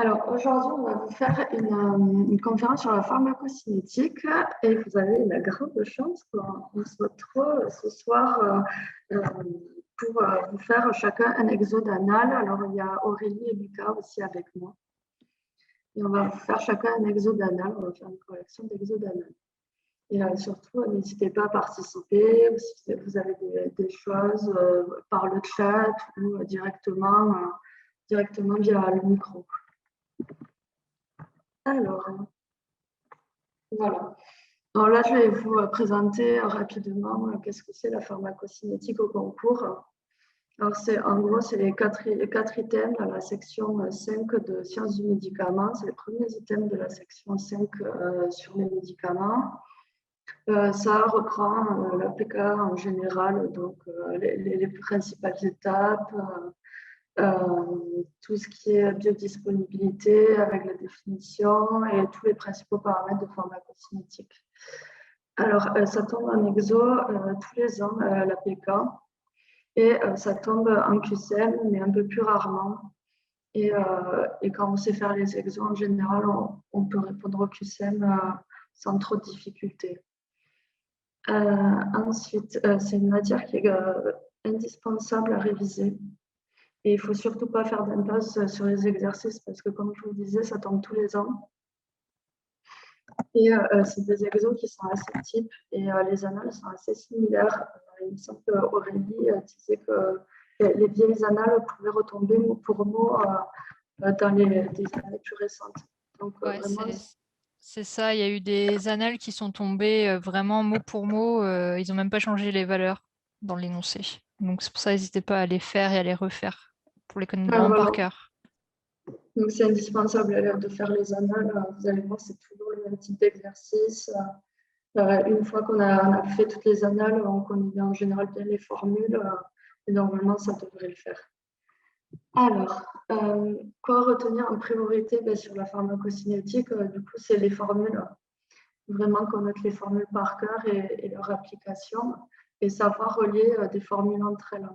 Alors aujourd'hui, on va vous faire une conférence sur la pharmacocinétique et vous avez la grande chance qu'on se retrouve ce soir pour vous faire chacun un exo d'anal. Alors il y a Aurélie et Lucas aussi avec moi et on va vous faire chacun un exo d'anal. On va faire une collection d'exo d'anal. Et surtout, n'hésitez pas à participer ou si vous avez des choses par le chat ou directement via le micro. Alors, voilà. Alors là, je vais vous présenter rapidement qu'est-ce que c'est la pharmacocinétique au concours. Alors, en gros, c'est les quatre items dans la section 5 de sciences du médicament. C'est les premiers items de la section 5 sur les médicaments. Ça reprend l'APK en général, donc les principales étapes, tout ce qui est biodisponibilité avec la définition et tous les principaux paramètres de pharmacocinétique. Alors, ça tombe en exo tous les ans, l'APK, et ça tombe en QCM, mais un peu plus rarement. Et quand on sait faire les exos, en général, on peut répondre au QCM sans trop de difficultés. Ensuite, c'est une matière qui est indispensable à réviser. Et il ne faut surtout pas faire d'impasse sur les exercices parce que, comme je vous disais, ça tombe tous les ans. Et c'est des exos qui sont assez types et les annales sont assez similaires. Il me semble qu'Aurélie disait que les vieilles annales pouvaient retomber mot pour mot dans des années plus récentes. Donc, Ouais, vraiment, c'est ça. Il y a eu des annales qui sont tombées vraiment mot pour mot. Ils n'ont même pas changé les valeurs dans l'énoncé. Donc c'est pour ça, n'hésitez pas à les faire et à les refaire pour les connaître vraiment voilà. par cœur. Donc, c'est indispensable de faire les annales. Vous allez voir, c'est toujours le même type d'exercice. Une fois qu'on a fait toutes les annales, on connaît en général bien les formules et normalement, ça devrait le faire. Alors, quoi retenir en priorité sur la pharmacocinétique? Du coup, c'est les formules. Vraiment connaître les formules par cœur et leur application et savoir relier des formules entre elles.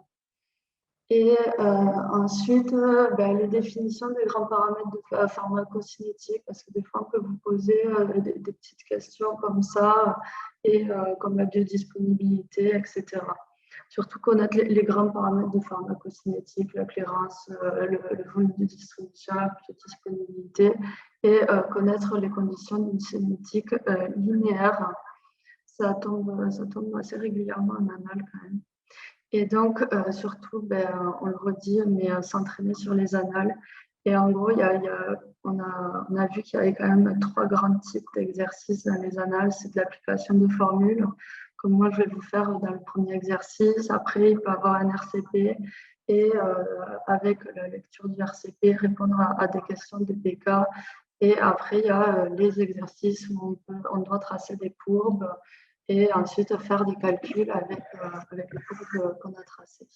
Et ensuite, les définitions des grands paramètres de pharmacocinétique, parce que des fois, on peut vous poser des petites questions comme ça, et comme la biodisponibilité, etc. Surtout connaître les grands paramètres de pharmacocinétique, la clairance, le volume de distribution, la biodisponibilité, et connaître les conditions d'une cinétique linéaire. Ça tombe assez régulièrement en anal quand même. Et donc, surtout, on le redit, mais s'entraîner sur les annales. Et en gros, on a vu qu'il y avait quand même 3 grands types d'exercices dans les annales. C'est de l'application de formules, comme moi je vais vous faire dans le premier exercice. Après, il peut y avoir un RCP. Et avec la lecture du RCP, répondre à des questions de PK. Et après, il y a les exercices où on doit tracer des courbes et ensuite faire des calculs avec les courbes qu'on a tracées.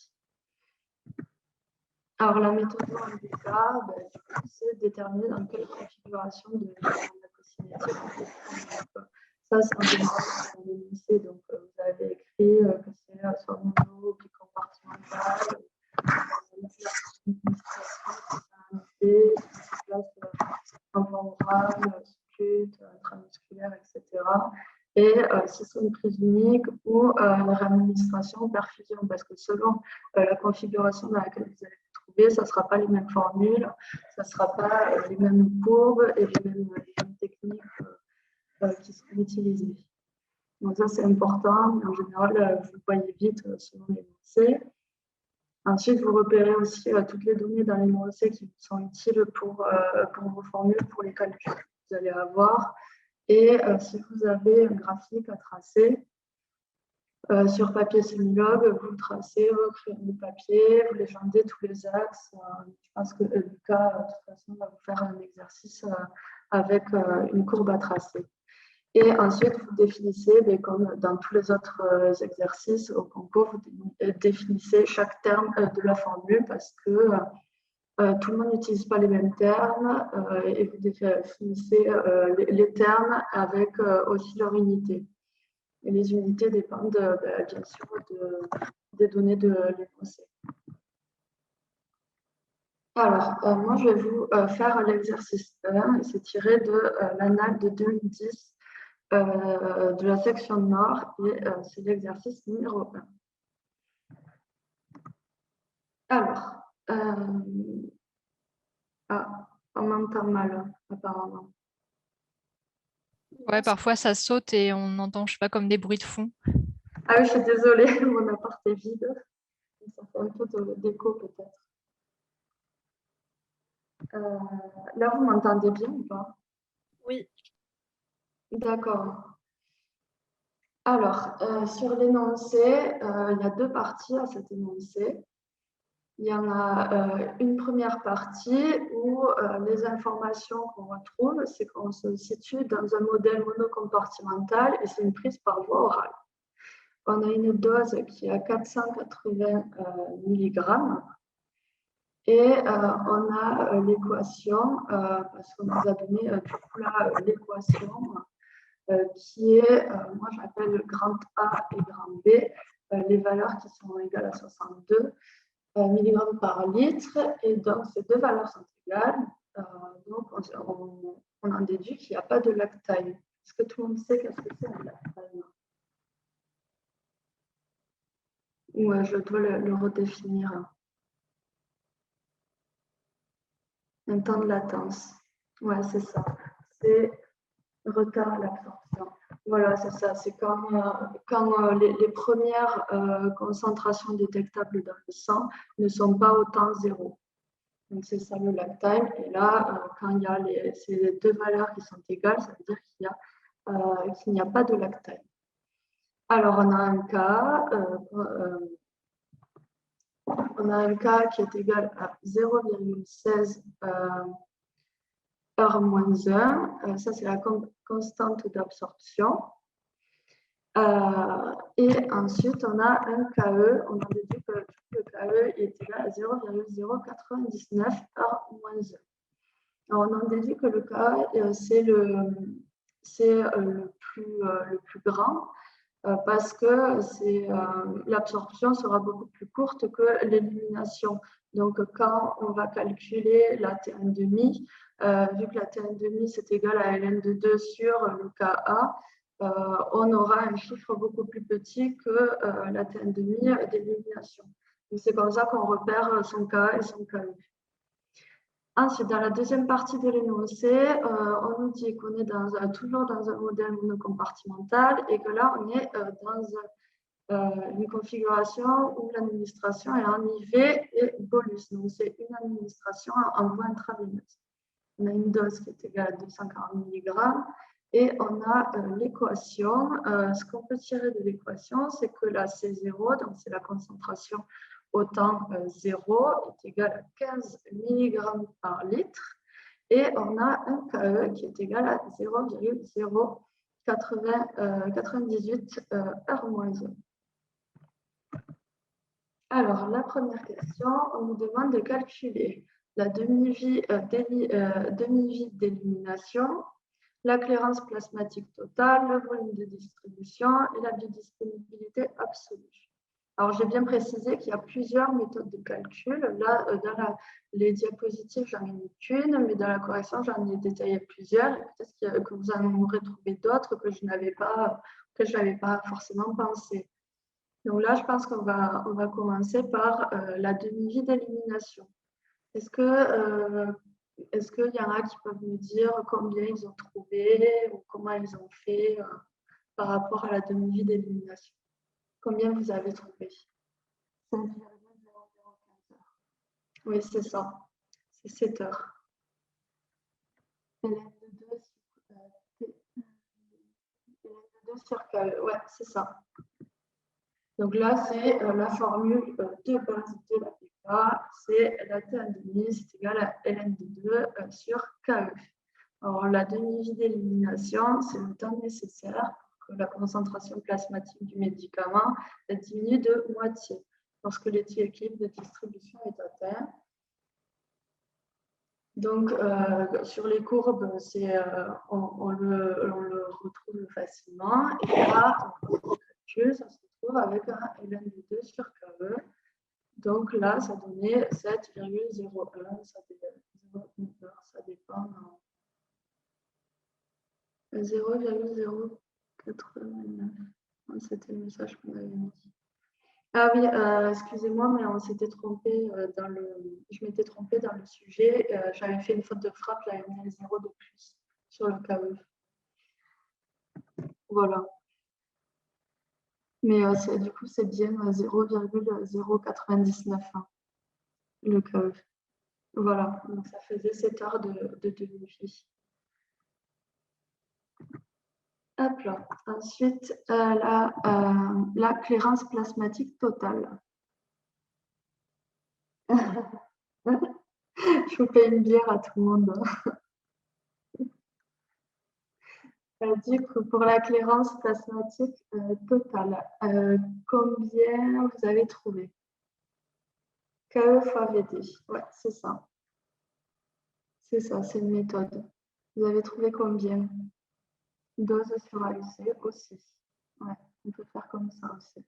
Alors, la méthode en MBK, c'est déterminer dans quelle configuration de pharmacocinétique on fait. Ça, c'est en général dans le lycée. Donc, vous avez écrit que c'est soit mono, bicompartimental, en voie orale, subcute, intramusculaire, etc. Et si c'est une prise unique ou une réadministration ou perfusion, parce que selon la configuration dans laquelle vous allez vous trouver, ça ne sera pas les mêmes formules, ça ne sera pas les mêmes courbes et les mêmes techniques qui seront utilisées. Donc ça, c'est important, mais en général, vous voyez vite selon les lycées. Ensuite, vous repérez aussi toutes les données dans les l'énoncé qui vous sont utiles pour vos formules, pour les calculs que vous allez avoir. Et si vous avez un graphique à tracer sur papier semi-log, vous tracez au crayon de papier, vous légendez tous les axes. Je pense que Lucas, de toute façon, va vous faire un exercice avec une courbe à tracer. Et ensuite, vous définissez, comme dans tous les autres exercices au concours, vous définissez chaque terme de la formule parce que tout le monde n'utilise pas les mêmes termes et vous définissez les termes avec aussi leur unité. Et les unités dépendent bien sûr des données de l'énoncé. Alors, moi, je vais vous faire l'exercice 1, c'est tiré de l'annale de 2010 de la section Nord, et c'est l'exercice numéro 1. Alors, on m'entend mal, apparemment. Ouais, parfois ça saute et on entend, je sais pas, comme des bruits de fond. Ah oui, je suis désolée, mon appart est vide. Ça fait un peu d'écho peut-être. Là, vous m'entendez bien ou pas? Oui. D'accord. Alors, sur l'énoncé, il y a 2 parties à cet énoncé. Il y en a une première partie où les informations qu'on retrouve, c'est qu'on se situe dans un modèle monocompartimental et c'est une prise par voie orale. On a une dose qui est à 480 mg et on a l'équation, parce qu'on nous a donné du coup là l'équation qui est, moi j'appelle grand A et grand B, les valeurs qui sont égales à 62 mg par litre, et donc ces 2 valeurs sont égales, donc on en déduit qu'il n'y a pas de lactime. Est-ce que tout le monde sait qu'est-ce que c'est un lactime? Ou je dois le redéfinir? Un temps de latence. Ouais, c'est ça. C'est retard à l'absorption. Voilà, c'est ça. C'est quand les premières concentrations détectables dans le sang ne sont pas au temps zéro. Donc, c'est ça le lactime. Et là, quand il y a ces 2 valeurs qui sont égales, ça veut dire qu'il n'y a pas de lactime. Alors, on a un cas qui est égal à 0,16 R-1, ça c'est la constante d'absorption. Et ensuite, on a un KE, on a déduit que le KE est égal à 0,099 R-1. Alors, on en déduit que le KE, c'est le plus grand, parce que l'absorption sera beaucoup plus courte que l'élimination. Donc, quand on va calculer la T1,5, vu que la T1,5 c'est égal à ln de 2 sur le Ka, on aura un chiffre beaucoup plus petit que la T1,5 d'élimination. C'est comme ça qu'on repère son Ka et son Ku. Ensuite, dans la deuxième partie de l'énoncé, on nous dit qu'on est toujours dans un modèle monocompartimental et que là, on est dans une configuration où l'administration est en IV et bolus. Donc, c'est une administration en voie intraveineuse. On a une dose qui est égale à 240 mg et on a l'équation. Ce qu'on peut tirer de l'équation, c'est que la C0, donc c'est la concentration au temps 0, est égale à 15 mg par litre. Et on a un KE qui est égal à 0,098 R-1. Alors, la première question, on nous demande de calculer la demi-vie d'élimination, la clairance plasmatique totale, le volume de distribution et la biodisponibilité absolue. Alors, j'ai bien précisé qu'il y a plusieurs méthodes de calcul. Là, dans les diapositives, j'en ai mis qu'une, mais dans la correction, j'en ai détaillé plusieurs. Peut-être que vous en aurez trouvé d'autres que je n'avais pas forcément pensé. Donc là, je pense qu'on va commencer par la demi-vie d'élimination. Est-ce qu'il y en a qui peuvent me dire combien ils ont trouvé ou comment ils ont fait par rapport à la demi-vie d'élimination? Combien vous avez trouvé? 5,0015 heures. Oui, c'est ça. C'est 7 heures. ln de 2 sur KE. Ouais, c'est ça. Donc là, c'est la formule de base de la PK, c'est la T1,5, c'est égal à ln de 2 sur KE. Alors, la demi-vie d'élimination, c'est le temps nécessaire pour que la concentration plasmatique du médicament diminue de moitié lorsque l'équilibre de distribution est atteint. Donc, sur les courbes, on le retrouve facilement. Et là, on calcule, ça se retrouve avec un ln de 2 sur KE. Donc là, ça donnait 7,01, ça dépend. 0,089. C'était le message qu'on avait mis. Ah oui, excusez-moi, mais on s'était trompé je m'étais trompée dans le sujet. J'avais fait une faute de frappe, j'avais mis un 0 de plus sur le KE. Voilà. Mais du coup, c'est bien 0,099 le KE. Voilà, donc ça faisait 7 heures de demi-vie. Hop là. Ensuite, la clairance plasmatique totale. Je vous paye une bière à tout le monde. Du coup, pour la clairance plasmatique totale, combien vous avez trouvé? KE fois VD. Ouais, c'est ça. C'est ça, c'est une méthode. Vous avez trouvé combien? Dose sur AUC aussi. Ouais, on peut faire comme ça aussi.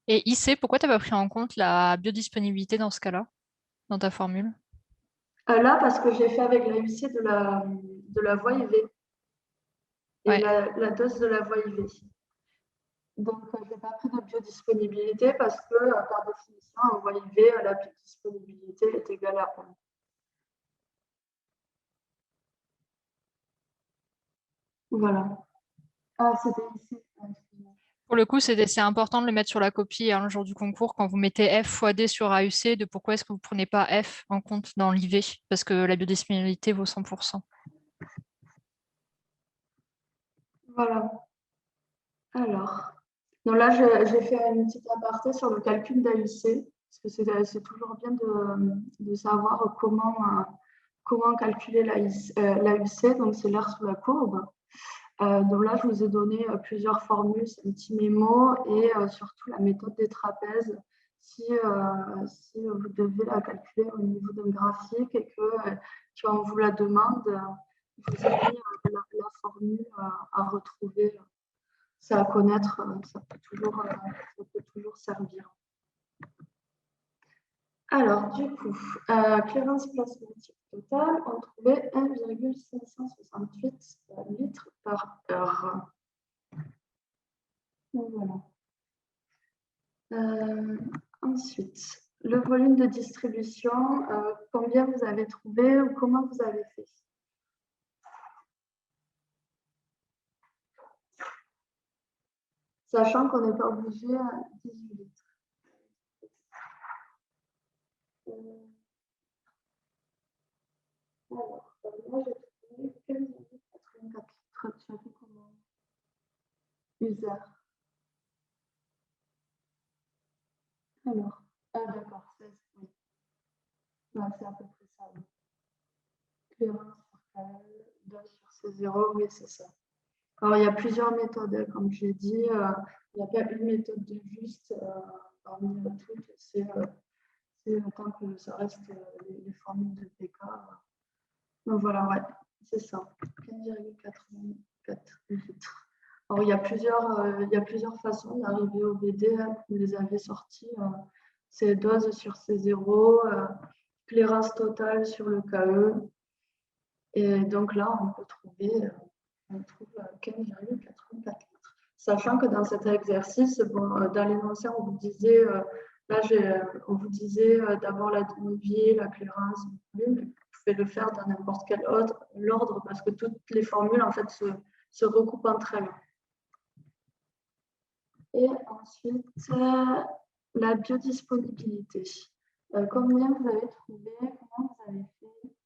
Et IC, pourquoi tu n'as pas pris en compte la biodisponibilité dans ce cas-là, dans ta formule? Là, parce que j'ai fait avec l'AUC de la voie IV et Ouais. la dose de la voie IV. Donc, je n'ai pas pris de biodisponibilité parce que, par définition, en voie IV, la biodisponibilité est égale à 1. Voilà. Ah, c'était ici. Pour le coup, c'est important de le mettre sur la copie le jour du concours quand vous mettez F fois D sur AUC, de pourquoi est-ce que vous ne prenez pas F en compte dans l'IV, parce que la biodisponibilité vaut 100%. Voilà. Alors, donc là, j'ai fait une petite aparté sur le calcul d'AUC, parce que c'est toujours bien de savoir comment calculer l'AUC, donc c'est l'air sous la courbe. Donc là, je vous ai donné plusieurs formules, c'est un petit mémo, et surtout la méthode des trapèzes, si vous devez la calculer au niveau d'un graphique et qu'on vous la demande, vous avez la formule à retrouver. Ça à connaître, ça peut toujours servir. Alors, du coup, clairance plasmatique totale, on trouvait 1,568 litres par heure. Donc, voilà. Ensuite, le volume de distribution, combien vous avez trouvé ou comment vous avez fait? Sachant qu'on n'est pas obligé à 18 litres. Alors, moi j'ai trouvé 15,84 litres. Ça fait comment? User. Alors, d'accord, 16, oui. Ouais, c'est à peu près ça. Oui. Clémence sur 2 sur C0, oui, c'est ça. Alors, il y a plusieurs méthodes, comme je l'ai dit. Il n'y a pas une méthode de juste parmi toutes. C'est tant que ça reste les formules de PK. Donc voilà, ouais, c'est ça. 15,84 litres. Alors, il y a plusieurs façons d'arriver au BD. Vous les avez sortis. C'est dose sur C0, clairance totale sur le KE. Et donc là, on trouve 15,84 litres. Sachant que dans cet exercice, dans l'énoncé, on vous disait, d'abord la demi-vie, la clairance, le volume. Vous pouvez le faire dans n'importe quel ordre parce que toutes les formules en fait se recoupent entre elles. Et ensuite, la biodisponibilité. Combien vous avez trouvé? Comment vous avez fait?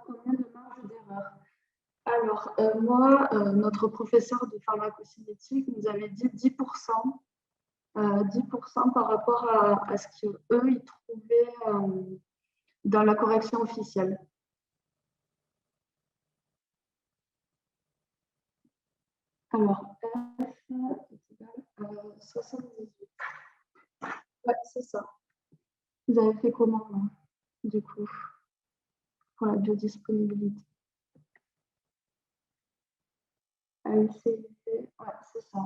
Combien de marge d'erreur? Alors, moi, notre professeur de pharmacocinétique nous avait dit 10%, 10% par rapport à ce qu'eux, ils trouvaient dans la correction officielle. Alors, F est égal à 78. Ouais, c'est ça. Vous avez fait comment, là, du coup, pour la biodisponibilité? AUC, ouais, c'est ça.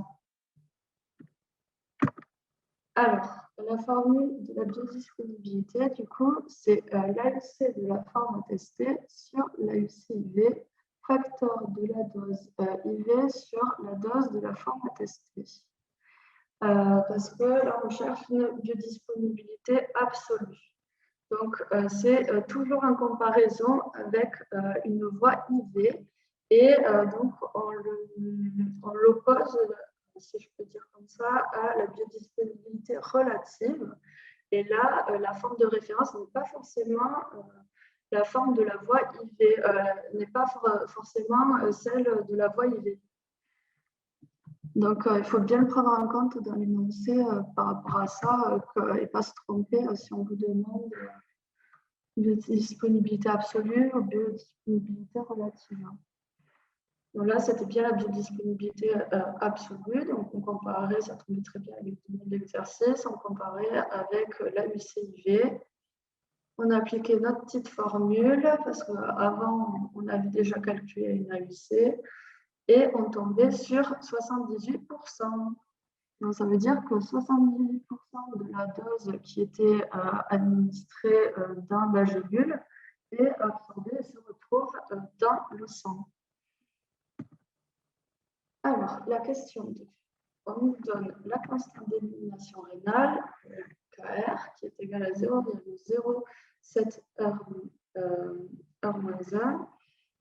Alors, la formule de la biodisponibilité, du coup, c'est l'AUC de la forme à tester sur l'AUC IV, facteur de la dose IV sur la dose de la forme à tester. Parce que là, on cherche une biodisponibilité absolue. Donc, c'est toujours en comparaison avec une voie IV et donc on l'oppose, si je peux dire comme ça, à la biodisponibilité relative. Et là, la forme de référence n'est pas forcément la forme de la voie IV, n'est pas forcément celle de la voie IV. Donc, il faut bien le prendre en compte dans l'énoncé par rapport à ça et ne pas se tromper si on vous demande biodisponibilité absolue ou biodisponibilité relative. Donc là, c'était bien la biodisponibilité absolue. Donc, on comparait, ça tombait très bien avec l'exercice, on comparait avec la UCIV. On a appliqué notre petite formule parce qu'avant, on avait déjà calculé une AUC et on tombait sur 78%. Donc, ça veut dire que 78% de la dose qui était administrée dans la gélule est absorbée et se retrouve dans le sang. Alors, la question 2. On nous donne la constante d'élimination rénale, KR, qui est égale à 0,07 R-1,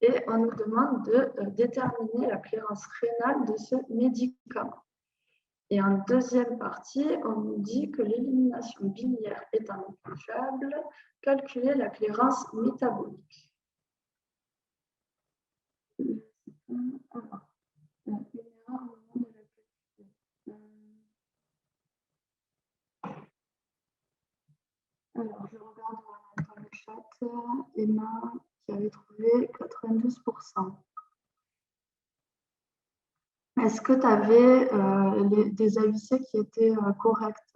et on nous demande de déterminer la clairance rénale de ce médicament. Et en deuxième partie, on nous dit que l'élimination biliaire est négligeable, calculer la clairance métabolique. Alors, je regarde dans le chat, Emma qui avait trouvé 92%. Est-ce que tu avais des AUC qui étaient corrects?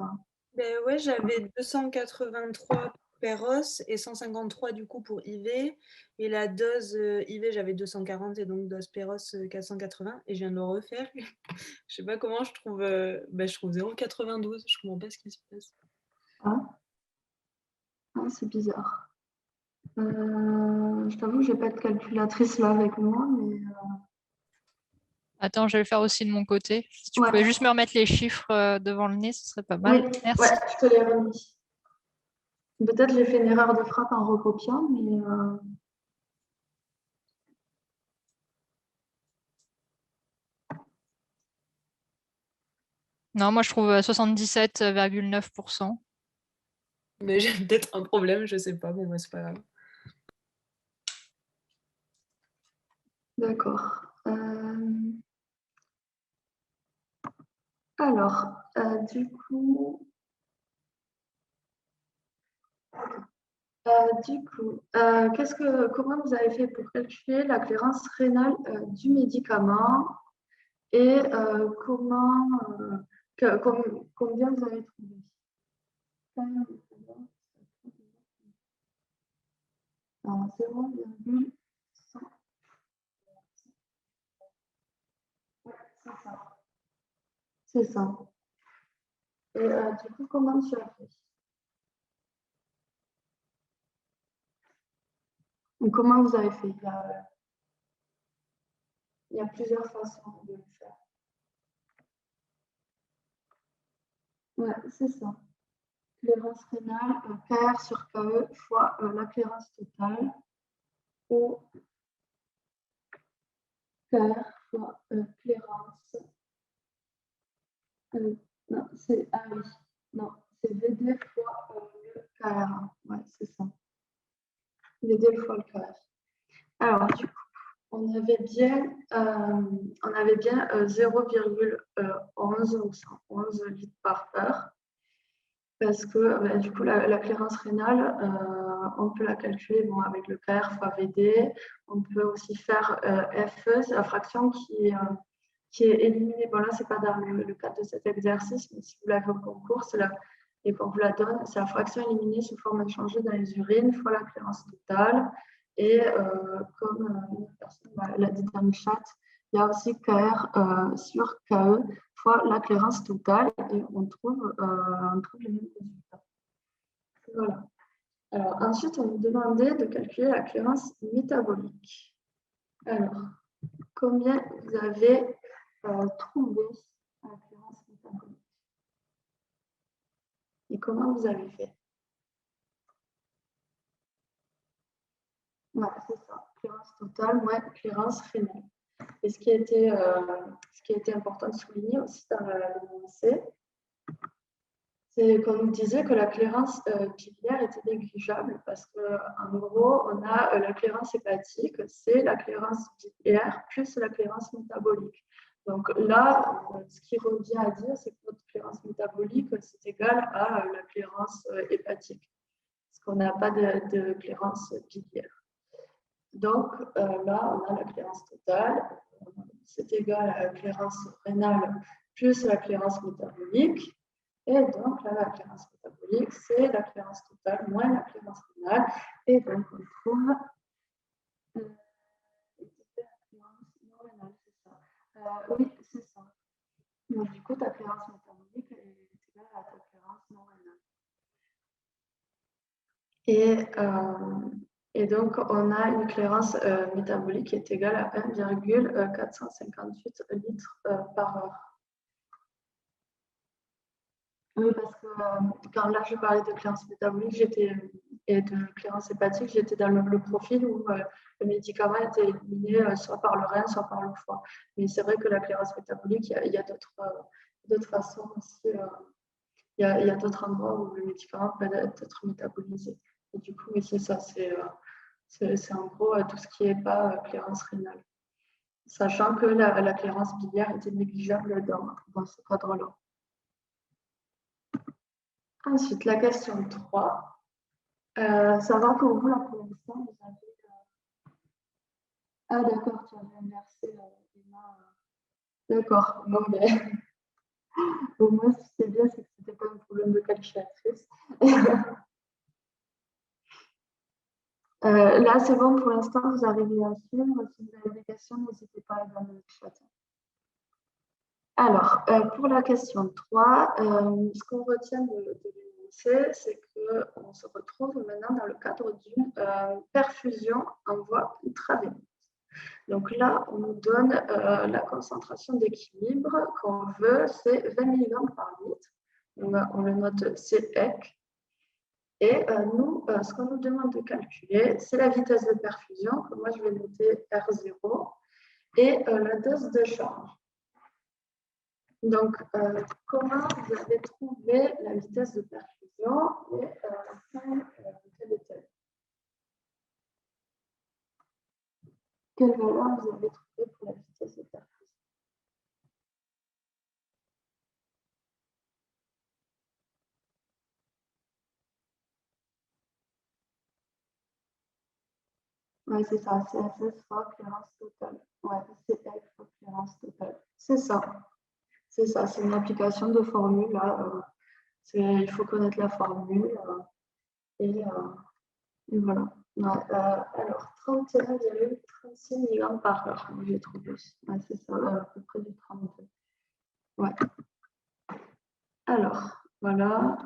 Ben ouais, j'avais 283 Péros et 153 du coup pour IV. Et la dose IV, j'avais 240 et donc dose Péros 480. Et je viens de le refaire. Je sais pas comment je trouve. Je trouve 0,92. Je comprends pas ce qui se passe. C'est bizarre. Je t'avoue que je n'ai pas de calculatrice là avec moi, mais. Attends, je vais le faire aussi de mon côté. Si tu pouvais juste me remettre les chiffres devant le nez, ce serait pas mal. Oui, merci. Ouais, je te les remis. Peut-être j'ai fait une erreur de frappe en recopiant, mais. Non, moi je trouve 77,9%. Mais j'ai peut-être un problème, je sais pas. Bon, c'est pas grave. D'accord. Alors, du coup, comment vous avez fait pour calculer la clairance rénale du médicament et combien vous avez trouvé? Alors, 0,100. Ouais, c'est ça. C'est ça. Et du coup, comment tu as fait? Et comment vous avez fait? Il y a plusieurs façons de le faire. Ouais, c'est ça. Clairance rénale, KR sur KE fois la clairance totale, ou KR fois clairance. Non, c'est oui. Non, c'est VD fois le KR. Ouais, c'est ça. VD fois le KR. Alors, du coup, on avait bien 0,11 ou 111 litres par heure. Parce que du coup, la clairance rénale, on peut la calculer avec le KR fois VD. On peut aussi faire FE, c'est la fraction qui est éliminée. Bon, là, ce n'est pas dans le cadre de cet exercice, mais si vous l'avez au concours, et qu'on vous la donne, c'est la fraction éliminée sous forme inchangée dans les urines fois la clairance totale. Et comme une personne l'a dit dans le chat, il y a aussi KR sur KE fois la clairance totale et on trouve les mêmes résultats. Voilà. Alors, ensuite, on nous demandait de calculer la clairance métabolique. Alors, combien vous avez trouvé la clairance métabolique? Et comment vous avez fait? Ouais, c'est ça. Clairance totale moins clairance rénale. Et ce qui a été important de souligner aussi dans l'énoncé, c'est qu'on nous disait que la clairance biliaire était négligeable parce qu'en gros, on a la clairance hépatique, c'est la clairance biliaire plus la clairance métabolique. Donc là, ce qui revient à dire, c'est que notre clairance métabolique, c'est égal à la clairance hépatique, parce qu'on n'a pas de clairance biliaire. Donc là, on a la clairance totale, c'est égal à la clairance rénale plus la clairance métabolique. Et donc, là, la clairance métabolique, c'est la clairance totale moins la clairance rénale. Et donc, on trouve la clairance non rénale, c'est ça. Oui, c'est ça. Donc, du coup, ta clairance métabolique est égale à ta clairance non rénale. Et donc, on a une clairance métabolique qui est égale à 1,458 litres par heure. Oui, parce que quand là je parlais de clairance métabolique et de clairance hépatique, j'étais dans le profil où le médicament était éliminé soit par le rein, soit par le foie. Mais c'est vrai que la clairance métabolique, il y a d'autres façons aussi. Il y a d'autres endroits où le médicament peut être métabolisé. Et du coup, oui, c'est ça, c'est en gros tout ce qui n'est pas clairance rénale. Sachant que la clairance biliaire était négligeable dans ce cadre-là. Ensuite, la question 3. Savoir pour vous, là, pour l'instant, vous avez... Ah, d'accord, tu avais inversé Emma. D'accord, bon, mais au moins, si c'est bien, c'est que ce n'était pas un problème de calculatrice. Là, c'est bon, pour l'instant, vous arrivez à suivre. Si vous avez des questions, n'hésitez pas à dans le chat. Alors, pour la question 3, ce qu'on retient de l'énoncé, c'est qu'on se retrouve maintenant dans le cadre d'une perfusion en voie intraveineuse. Donc là, on nous donne la concentration d'équilibre qu'on veut, c'est 20 mg par litre. On le note CEC. Et nous, ce qu'on nous demande de calculer, c'est la vitesse de perfusion, que moi je vais noter R0, et la dose de charge. Donc, comment vous avez trouvé la vitesse de perfusion et quelle est-elle? Quelle valeur vous avez trouvé pour la vitesse de perfusion? Oui, c'est ça, CSS fois clairance totale. Oui, CX fois clairance totale. C'est ça. C'est ça, c'est une application de formule. Là, il faut connaître la formule. Et voilà. Alors, 31,36 mg par heure, j'ai trouvé. Ouais, c'est ça, à peu près du 32. Ouais. Alors, voilà.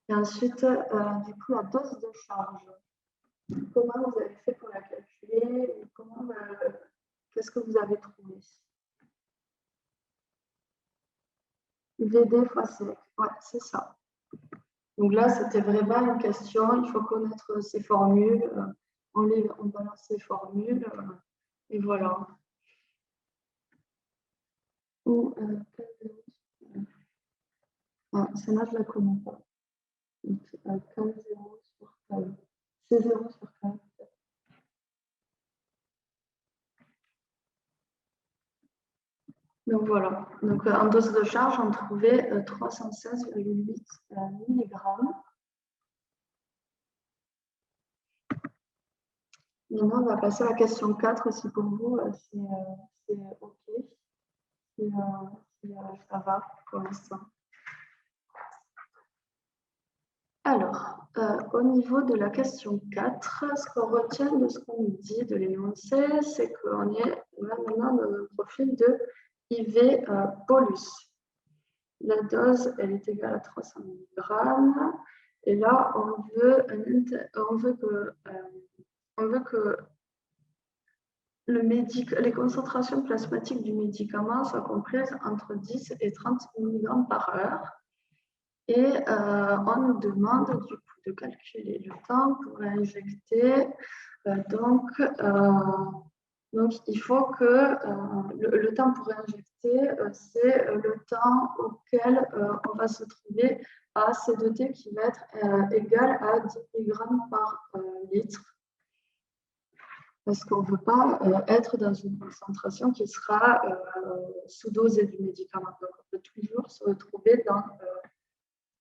Et ensuite, du coup, la dose de charge. Comment vous avez fait pour la calculer et qu'est-ce que vous avez trouvé? VD fois C. Ouais, c'est ça. Donc là, c'était vraiment une question. Il faut connaître ces formules. On balance ces formules. Et voilà. Ou celle-là, je ne la connais pas. Donc, 15,0 sur 15. C'est 0 sur 15. Donc voilà. Donc en dose de charge, on trouvait 316,8 mg. Maintenant, on va passer à la question 4. Si pour vous, c'est OK. Si ça va pour l'instant. Alors, Au niveau de la question 4, ce qu'on retient de ce qu'on nous dit de l'énoncé, c'est qu'on est là maintenant dans un profil de IV bolus. La dose, elle est égale à 300 mg. Et là, on veut que les concentrations plasmatiques du médicament soient comprises entre 10 et 30 mg par heure. Et on nous demande du coup de calculer le temps pour injecter. Donc, il faut que le temps pour injecter, c'est le temps auquel on va se trouver à C2T qui va être égal à 10 mg par litre. Parce qu'on ne veut pas être dans une concentration qui sera sous-dosée du médicament. Donc, on peut toujours se retrouver dans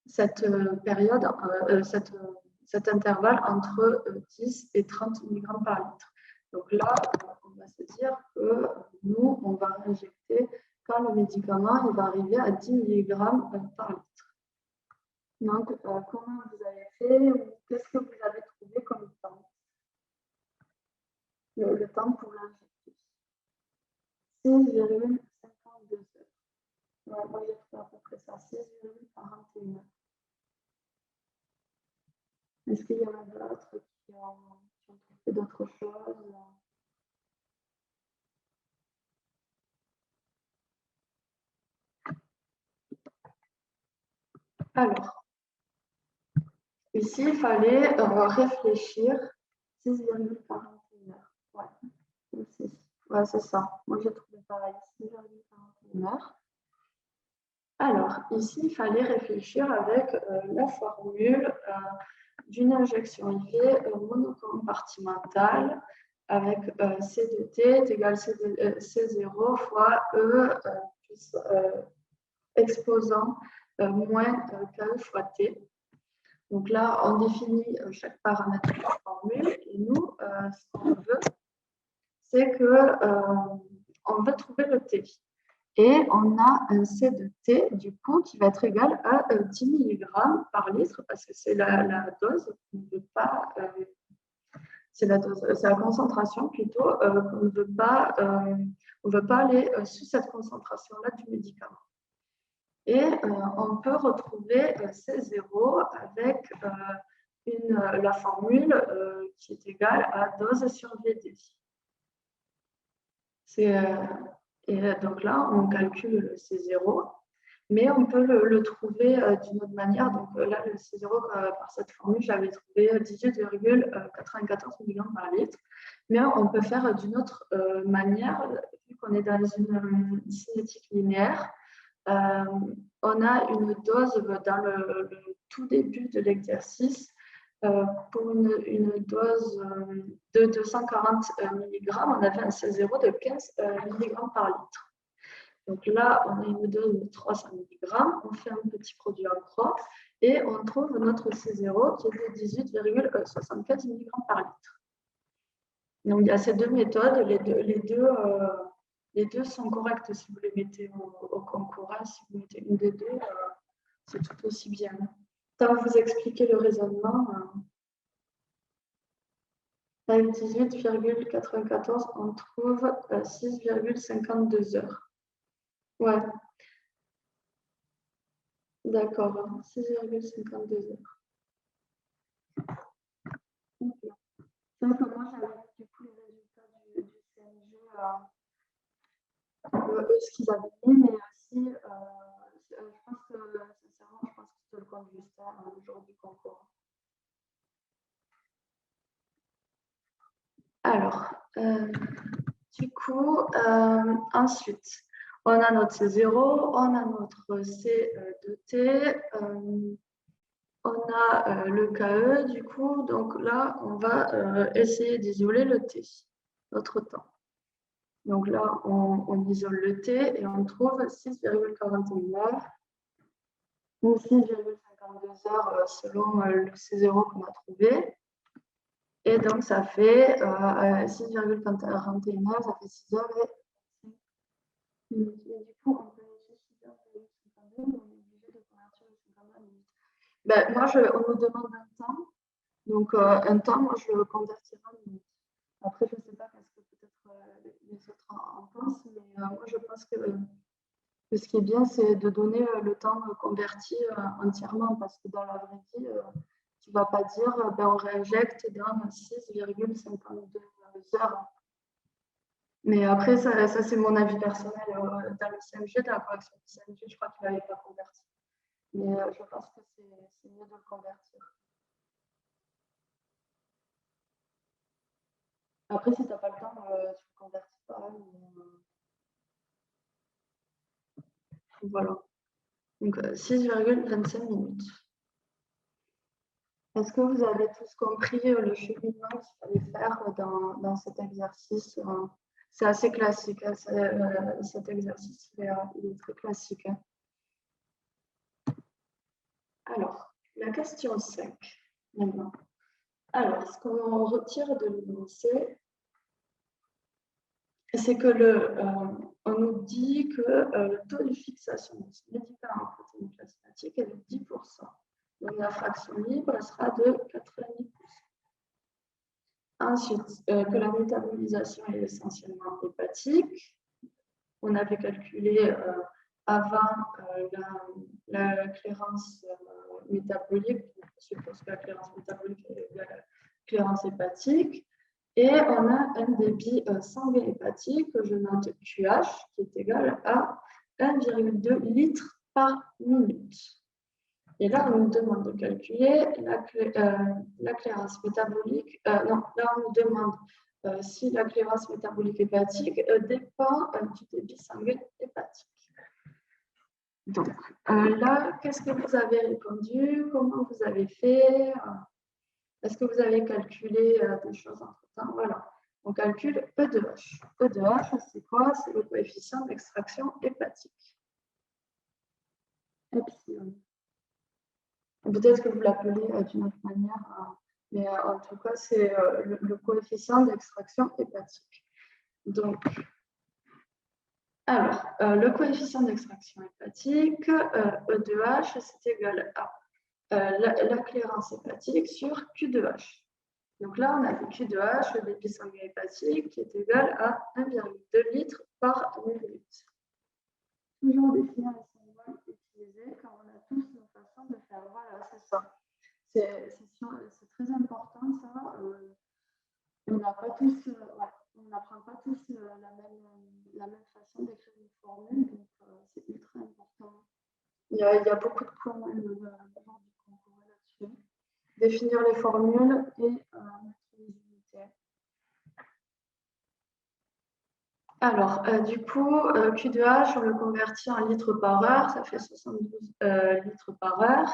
cette période, cet intervalle entre 10 et 30 mg par litre. Donc là, on va se dire que nous, on va injecter quand le médicament il va arriver à 10 mg par litre. Donc, comment vous avez fait? Qu'est-ce que vous avez trouvé comme temps? Le temps pour l'injecter. 6,52 heures. Ouais, moi, j'ai trouvé à peu près ça, 6,41 heures. Est-ce qu'il y en a d'autres qui ont fait d'autres choses? Alors, ici, il fallait réfléchir 6,41 heures. Ouais, c'est ça. Moi, j'ai trouvé pareil, 6,41 heures. Alors, ici, il fallait réfléchir avec la formule d'une injection IV monocompartimentale avec C2T est égal à C0 fois E plus exposant moins KE fois T. Donc là, on définit chaque paramètre de la formule et nous, ce qu'on veut, c'est qu'on veut trouver le T. Et on a un C de T, du coup, qui va être égal à 10 mg par litre, parce que c'est la dose qu'on ne veut pas, c'est la concentration plutôt, qu'on ne veut pas, on ne veut pas aller sous cette concentration-là du médicament. Et on peut retrouver C0 avec la formule qui est égale à dose sur VD. Et donc là, on calcule le C0, mais on peut le trouver d'une autre manière. Donc là, le C0, par cette formule, j'avais trouvé 18,94 mg par litre. Mais on peut faire d'une autre manière, vu qu'on est dans une cinétique linéaire. On a une dose dans le tout début de l'exercice. Pour une dose de 240 mg, on avait un C0 de 15 mg par litre. Donc là, on a une dose de 300 mg, on fait un petit produit en croix et on trouve notre C0 qui est de 18,74 mg par litre. Donc il y a ces deux méthodes, les deux sont correctes si vous les mettez au concours. Si vous mettez une des deux, c'est tout aussi bien. Tant vous expliquer le raisonnement. Avec 18,94, on trouve 6,52 heures. Ouais. D'accord, 6,52 heures. Okay. Donc, moi, j'avais du coup les résultats du CNG, ce qu'ils avaient mis, mais aussi, je pense que, sincèrement, je pense que c'était le compte Justin le jour du concours. Alors, du coup, ensuite, on a notre C0, on a notre C de T, on a le KE, du coup, donc là, on va essayer d'isoler le T, notre temps. Donc là, on isole le T et on trouve 6,41 heures ou 6,52 heures selon le C0 qu'on a trouvé. Et donc, ça fait 6,41 heures, ça fait 6 heures et du coup, on peut laisser 6 heures et 52, mais on est obligé de convertir les 52 minutes. Ben, moi, on me demande un temps. Donc, un temps, moi, je le convertirai en minutes. Après, je ne sais pas ce que peut-être les autres en pensent, mais moi, je pense que ce qui est bien, c'est de donner le temps converti entièrement, parce que dans la vraie vie, tu ne vas pas dire on réinjecte dans 6,52 heures. Mais après, ça c'est mon avis personnel. Dans le CMG, dans la correction du CMG, je crois qu'il n'avait pas converti. Mais je pense que c'est mieux de le convertir. Après, si tu n'as pas le temps, tu ne le convertis pas. Voilà. Donc, 6,25 minutes. Est-ce que vous avez tous compris le cheminement qu'il fallait faire dans cet exercice? C'est assez classique. Hein, cet exercice, il est très classique. Hein. Alors, la question 5, maintenant. Alors, ce qu'on retire de l'énoncé, c'est que on nous dit que le taux de fixation de ce médicament en protéines plasmatiques est de 10%. Donc, la fraction libre sera de 90%. Ensuite, que la métabolisation est essentiellement hépatique. On avait calculé avant la clairance métabolique. Je suppose que la clairance métabolique est égale à la clairance hépatique. Et on a un débit sanguin hépatique, que je note QH, qui est égal à 1,2 litres par minute. Et là, on nous demande de calculer la clairance métabolique. Non, là, on nous demande si la clairance métabolique hépatique dépend du débit sanguin hépatique. Donc, là, qu'est-ce que vous avez répondu? Comment vous avez fait? Est-ce que vous avez calculé des choses entre-temps? Voilà. On calcule E de H. E de H, c'est quoi? C'est le coefficient d'extraction hépatique. Epsilon. Peut-être que vous l'appelez d'une autre manière, mais en tout cas, c'est le coefficient d'extraction hépatique. Donc, alors, le coefficient d'extraction hépatique, E de H, c'est égal à la clairance hépatique sur Q de H. Donc là, on a fait Q de H, le débit sanguin hépatique, qui est égal à 1,2 litres par minute. Toujours définir les symboles utilisés, car on a tous nos façons de faire. Voilà, c'est ça. C'est très important, ça. On n'apprend pas tous la même façon d'écrire une formule, donc c'est ultra important. Il y a beaucoup de points lors du concours là-dessus. Définir les formules et mettre les unités. Alors, du coup, Q de H, on le convertit en litres par heure, ça fait 72 litres par heure.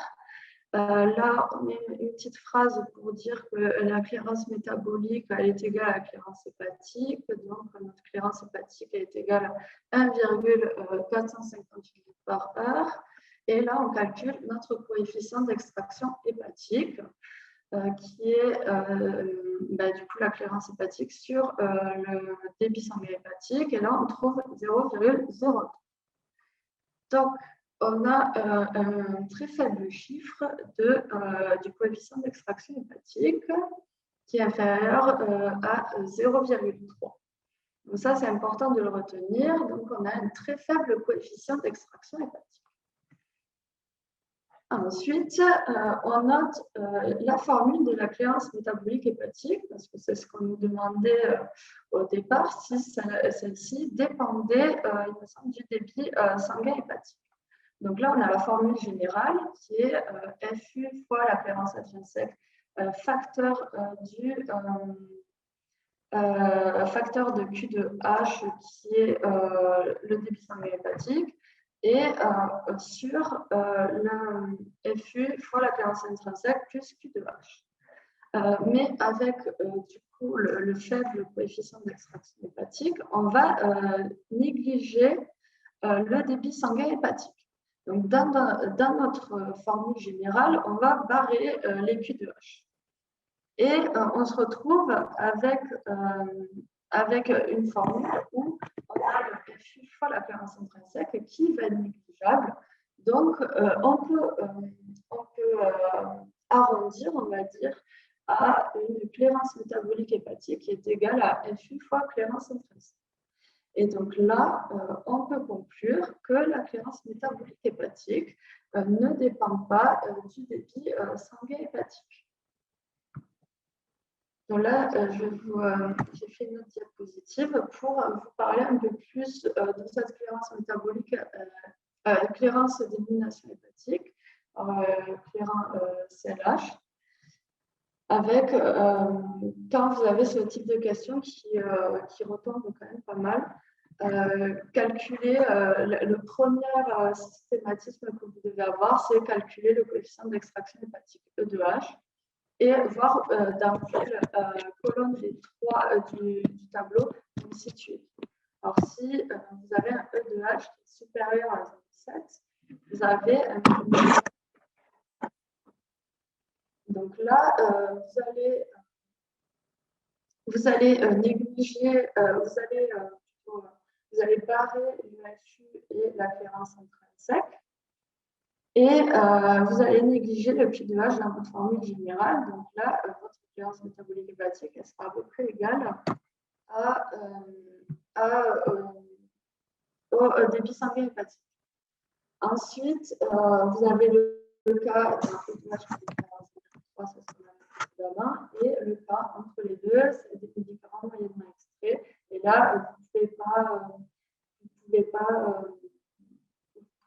Là, on met une petite phrase pour dire que la clairance métabolique elle est égale à la clairance hépatique. Donc, notre clairance hépatique est égale à 1,458 litres par heure. Et là, on calcule notre coefficient d'extraction hépatique, qui est du coup la clairance hépatique sur le débit sanguin hépatique. Et là, on trouve 0,02. Donc, on a un très faible chiffre du coefficient d'extraction hépatique qui est inférieur à 0,3. Donc ça, c'est important de le retenir. Donc, on a un très faible coefficient d'extraction hépatique. Ensuite, on note la formule de la clairance métabolique hépatique, parce que c'est ce qu'on nous demandait au départ, si celle-ci dépendait, il me semble, du débit sanguin hépatique. Donc là, on a la formule générale qui est FU fois la clairance intrinsèque, facteur de Q de H qui est le débit sanguin hépatique, et sur le FU fois la clairance intrinsèque plus Q de H. Mais avec du coup le faible coefficient d'extraction hépatique, on va négliger le débit sanguin hépatique. Donc, dans notre formule générale, on va barrer les Q de H. Et on se retrouve avec une formule où on a le FU fois la clairance intrinsèque qui va être négligeable. Donc, on peut arrondir, on va dire, a une clairance métabolique hépatique qui est égale à FU fois clairance N13. Et donc là, on peut conclure que la clairance métabolique hépatique ne dépend pas du débit sanguin hépatique. Donc là, j'ai fait une autre diapositive pour vous parler un peu plus de cette clairance métabolique, clairance d'élimination hépatique, CLH, avec, quand vous avez ce type de questions qui retombent quand même pas mal, calculer, le premier systématisme que vous devez avoir, c'est calculer le coefficient d'extraction hépatique E2H et voir dans quelle colonne des trois du tableau vous vous situez. Alors, si vous avez un E2H qui est supérieur à 0,7, vous avez un... Donc là, vous allez négliger, vous allez barrer l'UFU et la clairance intrinsèque. Et vous allez négliger le P2H dans votre formule générale. Donc là, votre clairance métabolique hépatique elle sera à peu près égale au débit sanguin hépatique. Ensuite, vous avez le cas d'un P2H qui est 3, ça sera et le cas entre les deux, c'est des médicaments moyennement extraits. Et là, vous ne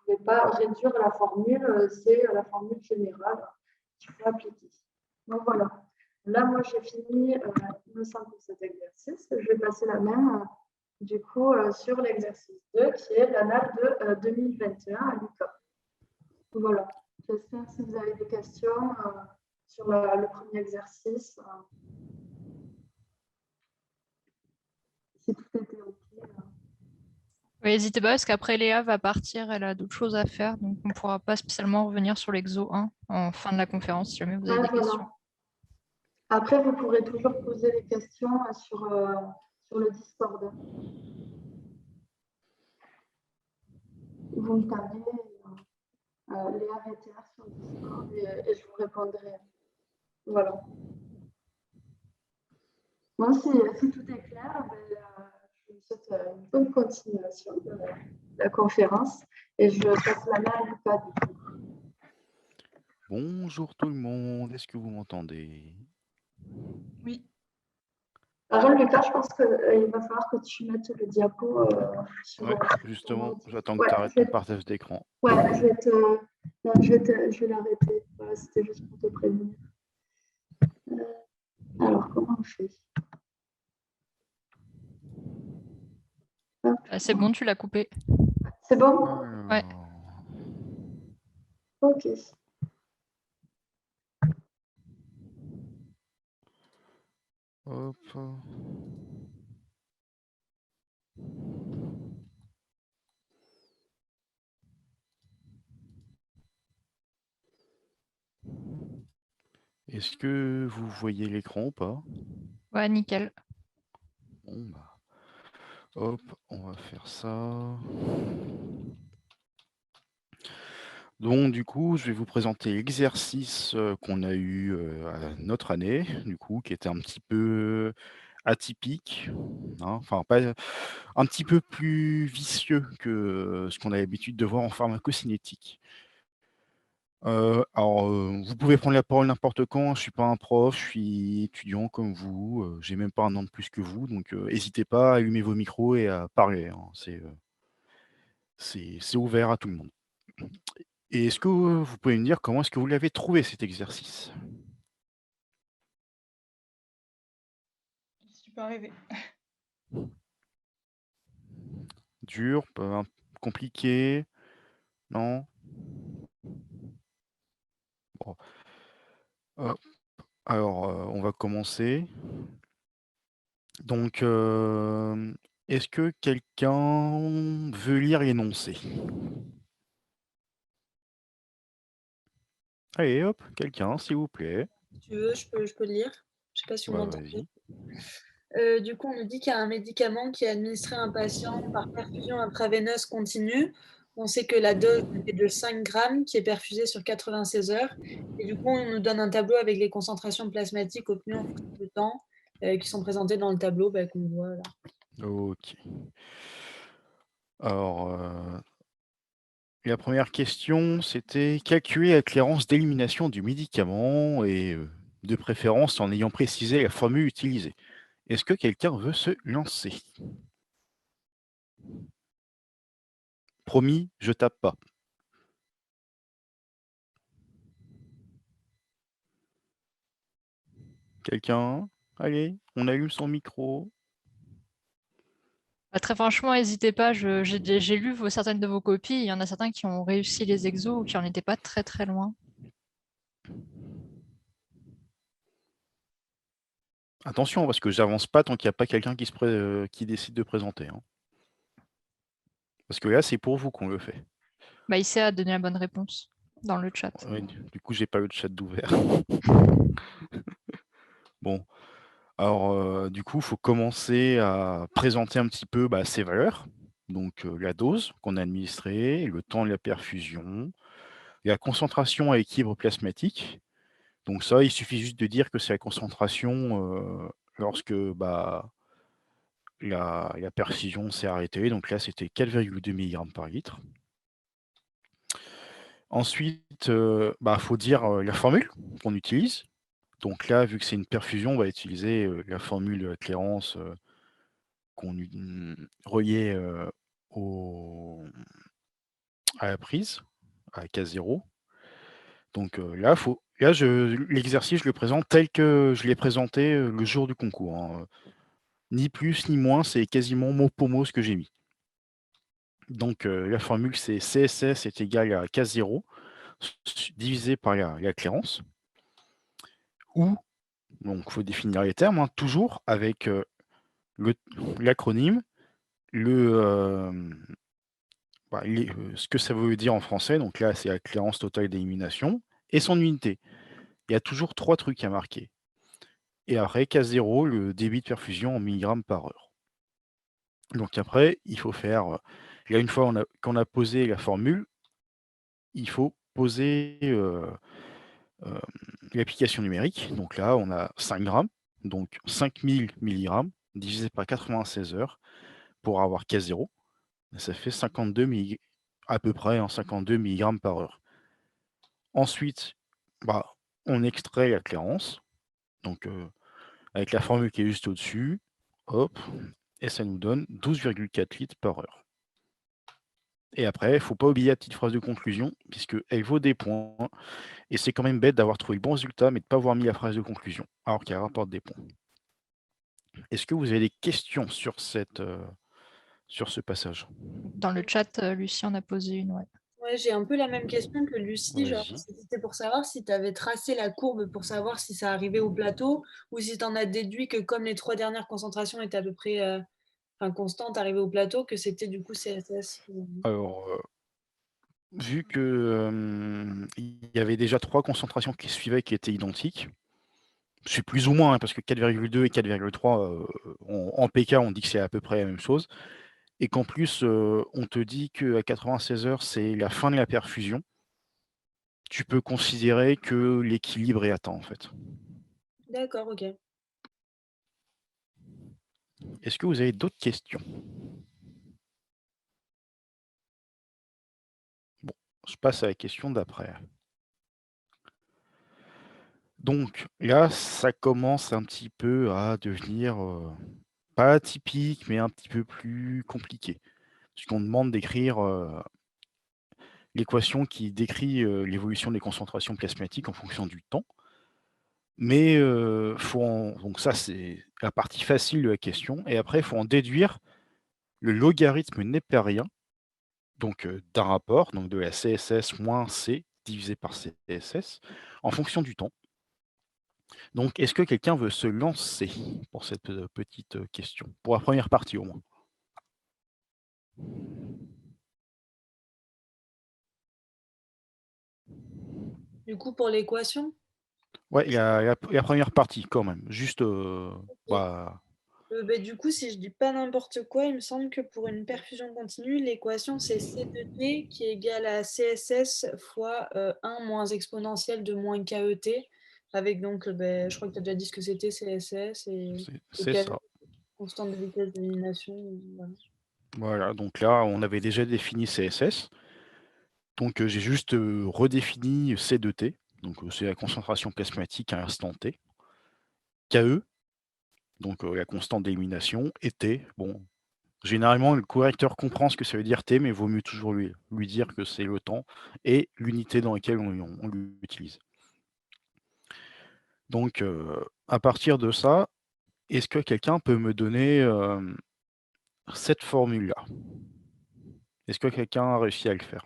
pouvez pas réduire la formule, c'est la formule générale qu'il faut appliquer. Donc voilà. Là, moi, j'ai fini, il me semble, cet exercice. Je vais passer la même, du coup, sur l'exercice 2, qui est l'annale de 2021 à l'UQAM. Voilà. J'espère si vous avez des questions sur le premier exercice. Si tout était OK. Oui, n'hésitez pas, parce qu'après Léa va partir, elle a d'autres choses à faire, donc on ne pourra pas spécialement revenir sur l'exo 1 en fin de la conférence, si jamais vous avez des questions. Après, vous pourrez toujours poser des questions sur le Discord. Vous me tapez Léa VTR sur le Discord et je vous répondrai. Voilà. Bon, si tout est clair, je vous souhaite une bonne continuation de la conférence et je passe la main à Lucas du coup. Bonjour tout le monde, est-ce que vous m'entendez? Oui. Alors Lucas, je pense qu'il va falloir que tu mettes le diapo sur... Ouais, justement, j'attends que tu arrêtes ton partage d'écran. Ouais, je vais l'arrêter. Voilà, c'était juste pour te prévenir. Alors, comment on fait? C'est bon, tu l'as coupé. C'est bon? Ouais. Ok. Hop. Est-ce que vous voyez l'écran ou pas? Ouais, nickel. Bon, bah. Hop, on va faire ça. Donc, du coup, je vais vous présenter l'exercice qu'on a eu à notre année, du coup, qui était un petit peu atypique, hein, enfin, pas un petit peu plus vicieux que ce qu'on a l'habitude de voir en pharmacocinétique. Alors, vous pouvez prendre la parole n'importe quand, je suis pas un prof, je suis étudiant comme vous, j'ai même pas un an de plus que vous, donc hésitez pas à allumer vos micros et à parler, hein, c'est ouvert à tout le monde. Et est-ce que vous pouvez me dire comment est-ce que vous l'avez trouvé cet exercice? Je suis pas arrivée. Dur, compliqué? Non? Bon. Hop. Alors, on va commencer. Donc, est-ce que quelqu'un veut lire l'énoncé? Allez, hop, quelqu'un, s'il vous plaît. Si tu veux, je peux le lire. Je sais pas si vous Ouais, m'entendez. vas-y. Du coup, on nous dit qu'il y a un médicament qui est administré à un patient par perfusion intraveineuse continue on sait que la dose est de 5 grammes qui est perfusée sur 96 heures. Et du coup, on nous donne un tableau avec les concentrations plasmatiques obtenues en fonction du temps qui sont présentées dans le tableau qu'on voit là. Ok. Alors, la première question, c'était calculer la clairance d'élimination du médicament et de préférence en ayant précisé la formule utilisée. Est-ce que quelqu'un veut se lancer? Promis, je tape pas. Quelqu'un? Allez, on allume son micro. Bah, très franchement, n'hésitez pas, j'ai lu certaines de vos copies, il y en a certains qui ont réussi les exos ou qui en étaient pas très très loin. Attention, parce que j'avance pas tant qu'il n'y a pas quelqu'un qui décide de présenter, hein. Parce que là, c'est pour vous qu'on le fait. Bah, Issei a donné la bonne réponse dans le chat. Ouais, du coup, j'ai pas le chat d'ouvert. Bon, alors du coup, il faut commencer à présenter un petit peu ces valeurs. Donc la dose qu'on a administrée, le temps de la perfusion, la concentration à équilibre plasmatique. Donc ça, il suffit juste de dire que c'est la concentration lorsque la perfusion s'est arrêtée. Donc là, c'était 4,2 mg par litre. Ensuite, faut dire la formule qu'on utilise. Donc là, vu que c'est une perfusion, on va utiliser la formule clairance reliée à la prise, à K0. Donc là, l'exercice, je le présente tel que je l'ai présenté le jour du concours, hein. Ni plus ni moins, c'est quasiment mot pour mot ce que j'ai mis. Donc la formule, c'est CSS est égal à K0 divisé par la clairance. Ou, donc il faut définir les termes, hein, toujours avec l'acronyme, ce que ça veut dire en français. Donc là, c'est la clairance totale d'élimination et son unité. Il y a toujours 3 trucs à marquer. Et après, K0, le débit de perfusion en milligrammes par heure. Donc après, il faut faire, là, une fois qu'on a posé la formule, il faut poser l'application numérique. Donc là, on a 5 grammes, donc 5000 mg divisé par 96 heures pour avoir K0. Ça fait 52 à peu près, hein, 52 mg par heure. Ensuite, on extrait la clairance, donc avec la formule qui est juste au-dessus, hop, et ça nous donne 12,4 litres par heure. Et après, il ne faut pas oublier la petite phrase de conclusion, puisqu'elle vaut des points, et c'est quand même bête d'avoir trouvé le bon résultat, mais de ne pas avoir mis la phrase de conclusion, alors qu'elle rapporte des points. Est-ce que vous avez des questions sur ce passage? Dans le chat, Lucie en a posé une, ouais. Ouais, j'ai un peu la même question que Lucie. Genre, Vas-y. c'était pour savoir si tu avais tracé la courbe pour savoir si ça arrivait au plateau ou si tu en as déduit que comme les 3 dernières concentrations étaient à peu près constantes arrivées au plateau, que c'était du coup CSS. Alors, vu que il y avait déjà 3 concentrations qui suivaient qui étaient identiques, c'est plus ou moins, hein, parce que 4,2 et 4,3 en PK, on dit que c'est à peu près la même chose. Et qu'en plus, on te dit qu'à 96 heures, c'est la fin de la perfusion. Tu peux considérer que l'équilibre est atteint, en fait. D'accord, ok. Est-ce que vous avez d'autres questions? Bon, je passe à la question d'après. Donc là, ça commence un petit peu à devenir pas atypique, mais un petit peu plus compliqué. Puisqu'on demande d'écrire l'équation qui décrit l'évolution des concentrations plasmatiques en fonction du temps. Mais donc ça, c'est la partie facile de la question. Et après, il faut en déduire le logarithme népérien, donc d'un rapport, donc de la CSS moins C divisé par CSS, en fonction du temps. Donc, est-ce que quelqu'un veut se lancer pour cette petite question? Pour la première partie au moins. Du coup, pour l'équation, Ouais, la première partie quand même. Juste, Du coup, si je dis pas n'importe quoi, il me semble que pour une perfusion continue, l'équation c'est C2T qui est égal à CSS fois 1 moins exponentielle de moins KET, avec donc, je crois que tu as déjà dit ce que c'était CSS et C'est KE, ça. constante de vitesse d'élimination. Voilà. Voilà, donc là, on avait déjà défini CSS. Donc j'ai juste redéfini C2T, donc c'est la concentration plasmatique à l'instant T. KE, donc la constante d'élimination, et T, bon, généralement le correcteur comprend ce que ça veut dire T, mais il vaut mieux toujours lui dire que c'est le temps et l'unité dans laquelle on l'utilise. Donc à partir de ça, est-ce que quelqu'un peut me donner cette formule-là? Est-ce que quelqu'un a réussi à le faire?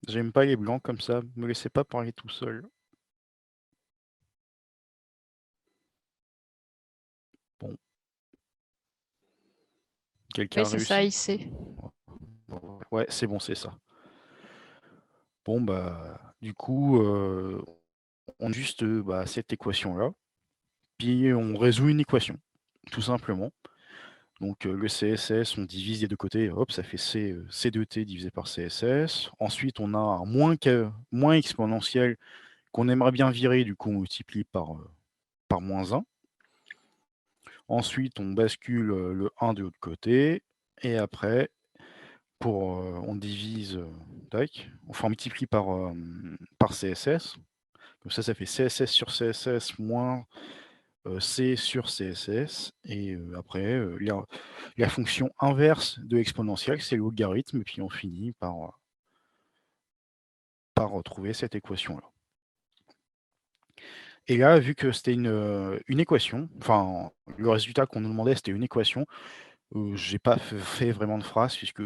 J'aime pas les blancs comme ça, me laissez pas parler tout seul. Bon, quelqu'un Oui, a c'est ça, réussi? IC. Ouais, c'est bon, c'est ça. Bon, bah, du coup, on a juste cette équation-là, puis on résout une équation, tout simplement. Donc le CSS, on divise des deux côtés, hop, ça fait C2T divisé par CSS. Ensuite, on a un moins exponentiel qu'on aimerait bien virer, du coup on multiplie par moins 1. Ensuite, on bascule le 1 de l'autre côté, et après, on divise, tac, enfin on multiplie par CSS. Comme ça fait CSS sur CSS moins C sur CSS. Et après, la fonction inverse de l'exponentielle, c'est le logarithme, et puis on finit par retrouver cette équation-là. Et là, vu que c'était une équation, enfin, le résultat qu'on nous demandait, c'était une équation, j'ai pas fait vraiment de phrase, puisque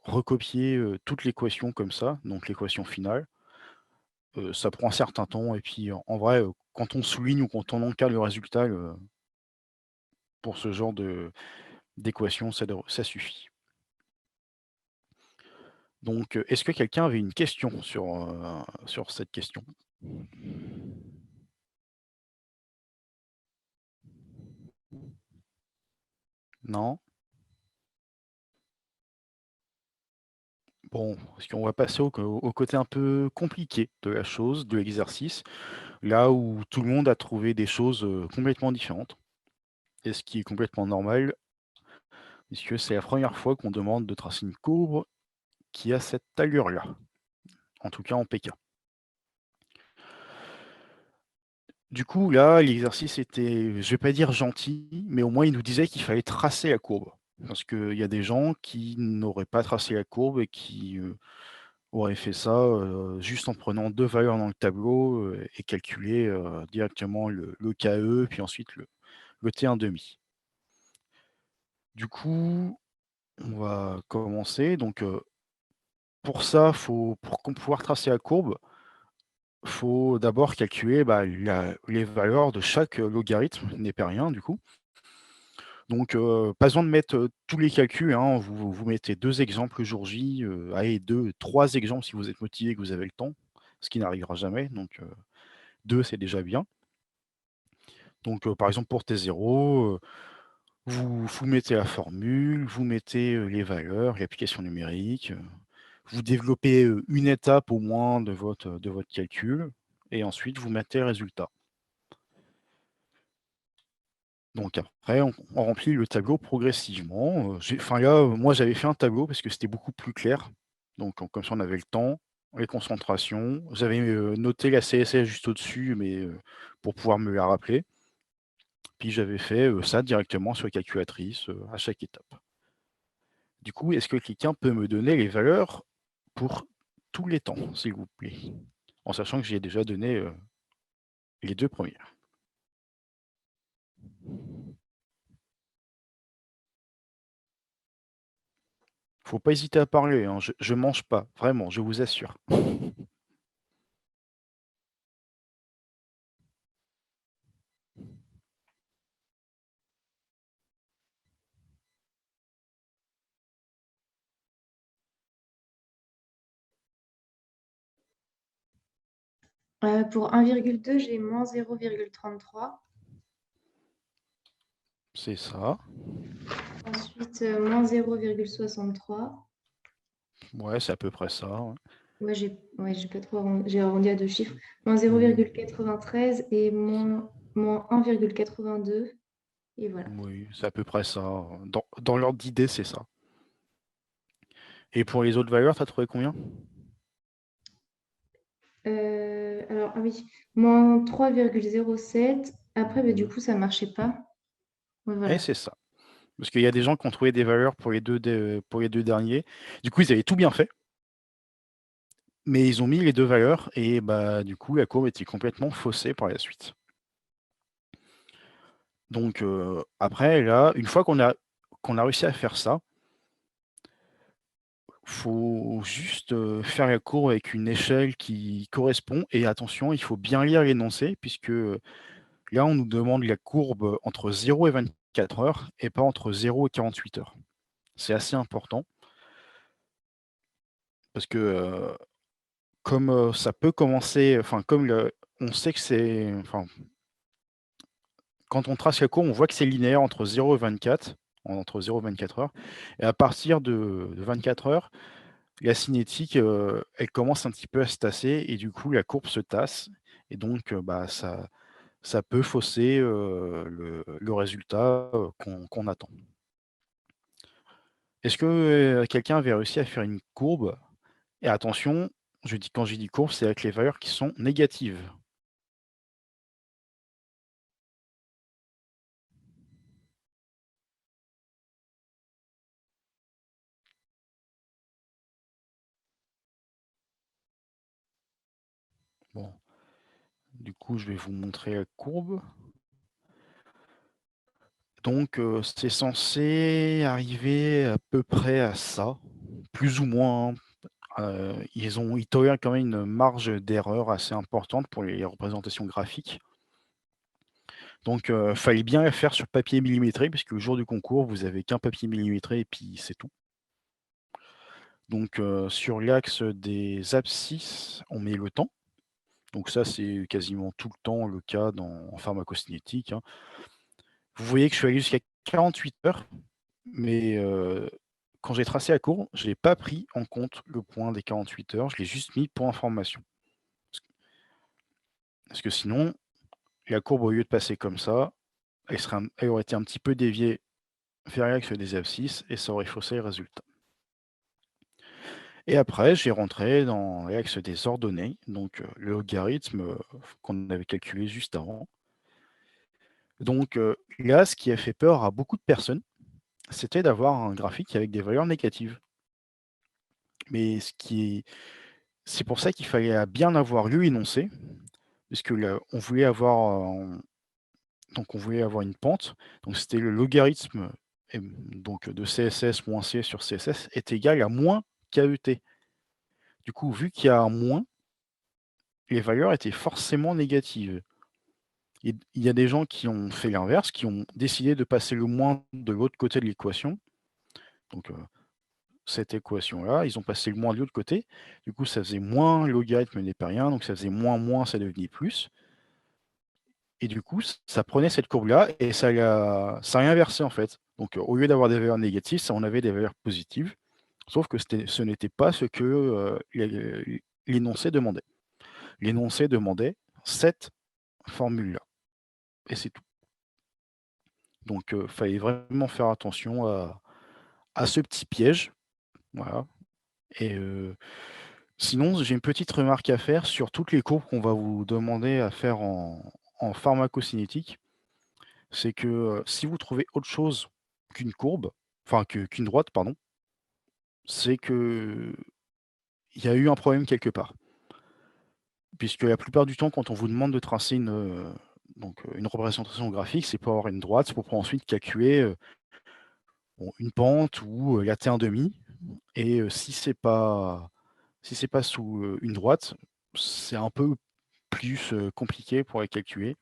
recopier toute l'équation comme ça, donc l'équation finale, ça prend un certain temps. Et puis, en vrai, quand on souligne ou quand on encadre le résultat, pour ce genre d'équation, ça suffit. Donc, est-ce que quelqu'un avait une question sur cette question? Non? Bon, parce qu'on va passer au côté un peu compliqué de la chose, de l'exercice, là où tout le monde a trouvé des choses complètement différentes, et ce qui est complètement normal, puisque c'est la première fois qu'on demande de tracer une courbe qui a cette allure-là, en tout cas en PK. Du coup, là, l'exercice était, je vais pas dire gentil, mais au moins il nous disait qu'il fallait tracer la courbe. Parce qu'il y a des gens qui n'auraient pas tracé la courbe et qui auraient fait ça juste en prenant deux valeurs dans le tableau et calculer directement le KE, puis ensuite le T1,5. Du coup, on va commencer. Donc, pour ça, pour pouvoir tracer la courbe, faut d'abord calculer les valeurs de chaque logarithme népérien, du coup. Donc, pas besoin de mettre tous les calculs, hein. Vous mettez deux exemples jour J, allez, deux, trois exemples si vous êtes motivé, que vous avez le temps, ce qui n'arrivera jamais. Donc, deux, c'est déjà bien. Donc, par exemple, pour T0, vous mettez la formule, vous mettez les valeurs, l'application numérique, vous développez une étape au moins de votre calcul, et ensuite vous mettez le résultat. Donc après, on remplit le tableau progressivement. Enfin là, moi j'avais fait un tableau parce que c'était beaucoup plus clair. Donc comme ça on avait le temps, les concentrations. J'avais noté la CSS juste au-dessus, mais pour pouvoir me la rappeler. Puis j'avais fait ça directement sur la calculatrice à chaque étape. Du coup, est-ce que quelqu'un peut me donner les valeurs pour tous les temps, s'il vous plaît? En sachant que j'ai déjà donné les deux premières. Faut pas hésiter à parler, hein, je mange pas, vraiment, je vous assure. Pour 1,2, j'ai moins 0,33. C'est ça. Ensuite, moins 0,63. Ouais, c'est à peu près ça. Ouais. Ouais, j'ai pas trop j'ai arrondi à 2 chiffres. Moins 0,93 et moins 1,82. Et voilà. Oui, c'est à peu près ça. Dans l'ordre d'idée, c'est ça. Et pour les autres valeurs, tu as trouvé combien? Alors, ah oui, moins 3,07. Après, du coup, ça marchait pas. Ouais, Et voilà. c'est ça. Parce qu'il y a des gens qui ont trouvé des valeurs pour les deux derniers. Du coup, ils avaient tout bien fait. Mais ils ont mis les deux valeurs et bah du coup, la courbe était complètement faussée par la suite. Donc après, là, une fois qu'on a réussi à faire ça, faut juste faire la courbe avec une échelle qui correspond. Et attention, il faut bien lire l'énoncé, puisque là, on nous demande la courbe entre 0 et 24 heures et pas entre 0 et 48 heures. C'est assez important. Parce que comme ça peut commencer, enfin, on sait que c'est. Enfin, quand on trace la courbe, on voit que c'est linéaire entre 0 et 24, entre 0 et 24 heures. Et à partir de 24 heures, la cinétique, elle commence un petit peu à se tasser et du coup, la courbe se tasse. Et donc, bah, ça peut fausser le résultat qu'on attend. Est-ce que quelqu'un avait réussi à faire une courbe? Et attention, quand je dis courbe, c'est avec les valeurs qui sont négatives. Bon, du coup, je vais vous montrer la courbe. Donc, c'est censé arriver à peu près à ça, plus ou moins. Ils tolèrent quand même une marge d'erreur assez importante pour les représentations graphiques. Donc, fallait bien la faire sur papier millimétré, puisque le jour du concours, vous avez qu'un papier millimétré et puis c'est tout. Donc, sur l'axe des abscisses, on met le temps. Donc ça, c'est quasiment tout le temps le cas en pharmacocinétique, hein. Vous voyez que je suis allé jusqu'à 48 heures, mais quand j'ai tracé la courbe, je n'ai pas pris en compte le point des 48 heures, je l'ai juste mis pour information. Parce que sinon, la courbe, au lieu de passer comme ça, elle aurait été un petit peu déviée vers l'axe des abscisses et ça aurait faussé le résultat. Et après, j'ai rentré dans l'axe des ordonnées, donc le logarithme qu'on avait calculé juste avant. Donc là, ce qui a fait peur à beaucoup de personnes, c'était d'avoir un graphique avec des valeurs négatives. Mais c'est pour ça qu'il fallait bien avoir lu l'énoncé, puisque on voulait avoir donc on voulait avoir une pente. Donc c'était le logarithme donc de CSS moins C sur CSS est égal à moins KET. Du coup, vu qu'il y a un moins, les valeurs étaient forcément négatives. Il y a des gens qui ont fait l'inverse, qui ont décidé de passer le moins de l'autre côté de l'équation. Donc cette équation-là, ils ont passé le moins de l'autre côté. Du coup, ça faisait moins logarithme n'est pas rien, donc ça faisait moins, ça devenait plus. Et du coup, ça prenait cette courbe-là et ça l'a inversé en fait. Donc au lieu d'avoir des valeurs négatives, ça en avait des valeurs positives. Sauf que ce n'était pas ce que l'énoncé demandait. L'énoncé demandait cette formule-là. Et c'est tout. Donc il fallait vraiment faire attention à ce petit piège. Voilà. Et sinon, j'ai une petite remarque à faire sur toutes les courbes qu'on va vous demander à faire en pharmacocinétique. C'est que si vous trouvez autre chose qu'une courbe, enfin qu'une droite, pardon, c'est que il y a eu un problème quelque part. Puisque la plupart du temps, quand on vous demande de tracer une représentation graphique, c'est pour avoir une droite, c'est pour pouvoir ensuite calculer une pente ou la T1,5. Et si c'est pas sous une droite, c'est un peu plus compliqué pour la calculer.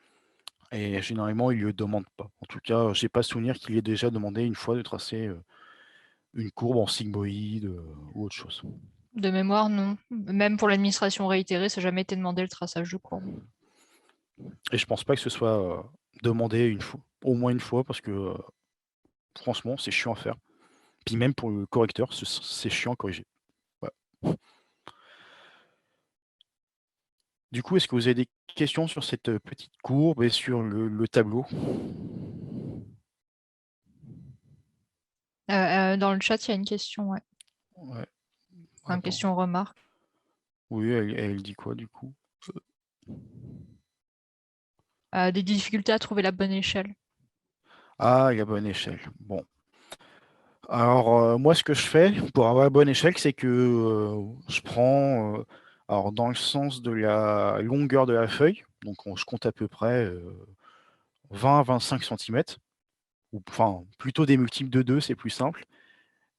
Et généralement, il ne le demande pas. En tout cas, j'ai pas souvenir qu'il ait déjà demandé une fois de tracer une courbe en sigmoïde ou autre chose. De mémoire, non. Même pour l'administration réitérée, ça n'a jamais été demandé le traçage de courbe. Et je pense pas que ce soit demandé au moins une fois, parce que franchement, c'est chiant à faire. Puis même pour le correcteur, c'est chiant à corriger. Ouais. Du coup, est-ce que vous avez des questions sur cette petite courbe et sur le tableau? Dans le chat, il y a une question, ouais. Ouais. Enfin, Attends. question remarque. Oui, elle dit quoi du coup? Des difficultés à trouver la bonne échelle. Ah, la bonne échelle. Bon. Alors, moi, ce que je fais pour avoir la bonne échelle, c'est que je prends, alors dans le sens de la longueur de la feuille, donc je compte à peu près 20 à 25 cm, ou enfin plutôt des multiples de 2, c'est plus simple.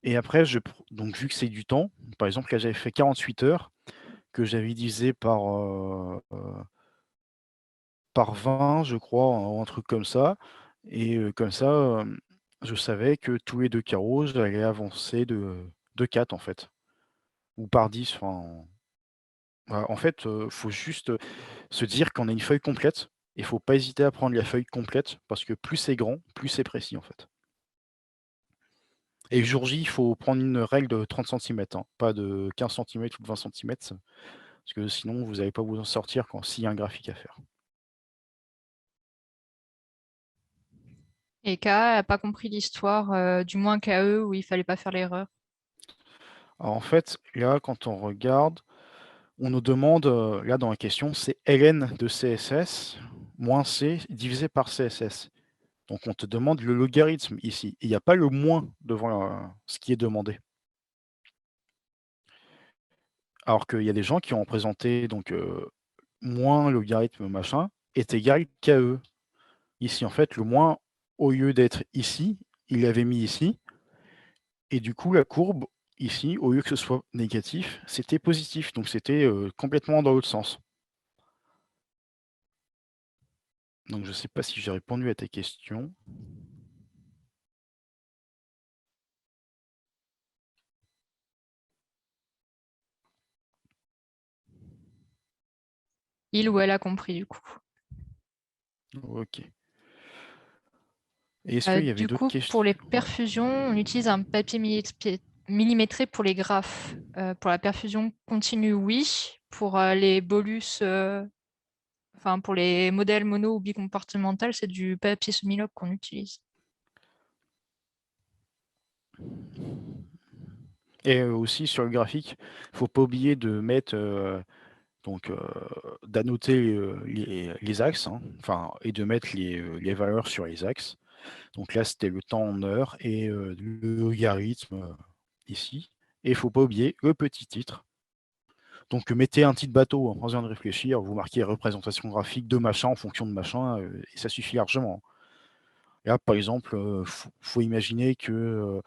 Et après, donc vu que c'est du temps, par exemple, là j'avais fait 48 heures, que j'avais divisé par 20, je crois, ou un truc comme ça. Et comme ça, je savais que tous les deux carreaux, j'allais avancer de 4 en fait. Ou par 10. Enfin, voilà, en fait, faut juste se dire qu'on a une feuille complète. Il faut pas hésiter à prendre la feuille complète, parce que plus c'est grand, plus c'est précis en fait. Et le jour J, il faut prendre une règle de 30 cm, hein, pas de 15 cm ou de 20 cm, parce que sinon vous n'allez pas vous en sortir s'il y a un graphique à faire. Et K n'a pas compris l'histoire, du moins KE, où il fallait pas faire l'erreur. Alors en fait, là, quand on regarde, on nous demande, là dans la question, c'est ln de CSS moins C divisé par CSS. Donc on te demande le logarithme ici. Il n'y a pas le moins devant ce qui est demandé. Alors qu'il y a des gens qui ont représenté donc moins logarithme machin est égal KE. Ici, en fait, le moins, au lieu d'être ici, il l'avait mis ici. Et du coup, la courbe, ici, au lieu que ce soit négatif, c'était positif. Donc c'était complètement dans l'autre sens. Donc je ne sais pas si j'ai répondu à tes questions. Il ou elle a compris, du coup. Ok. Et est-ce qu'il y avait Du d'autres coup, questions? pour les Ouais. perfusions, on utilise un papier millimétré pour les graphes. Pour la perfusion continue, oui. Pour les bolus, enfin pour les modèles mono ou bicompartimentaux, c'est du papier semi-log qu'on utilise. Et aussi sur le graphique, il ne faut pas oublier de mettre d'annoter les axes, hein, enfin, et de mettre les valeurs sur les axes. Donc là, c'était le temps en heures et le logarithme ici. Et il ne faut pas oublier le petit titre. Donc mettez un titre bateau, en besoin de réfléchir, vous marquez représentation graphique de machin en fonction de machin, et ça suffit largement. Là, par exemple, faut imaginer que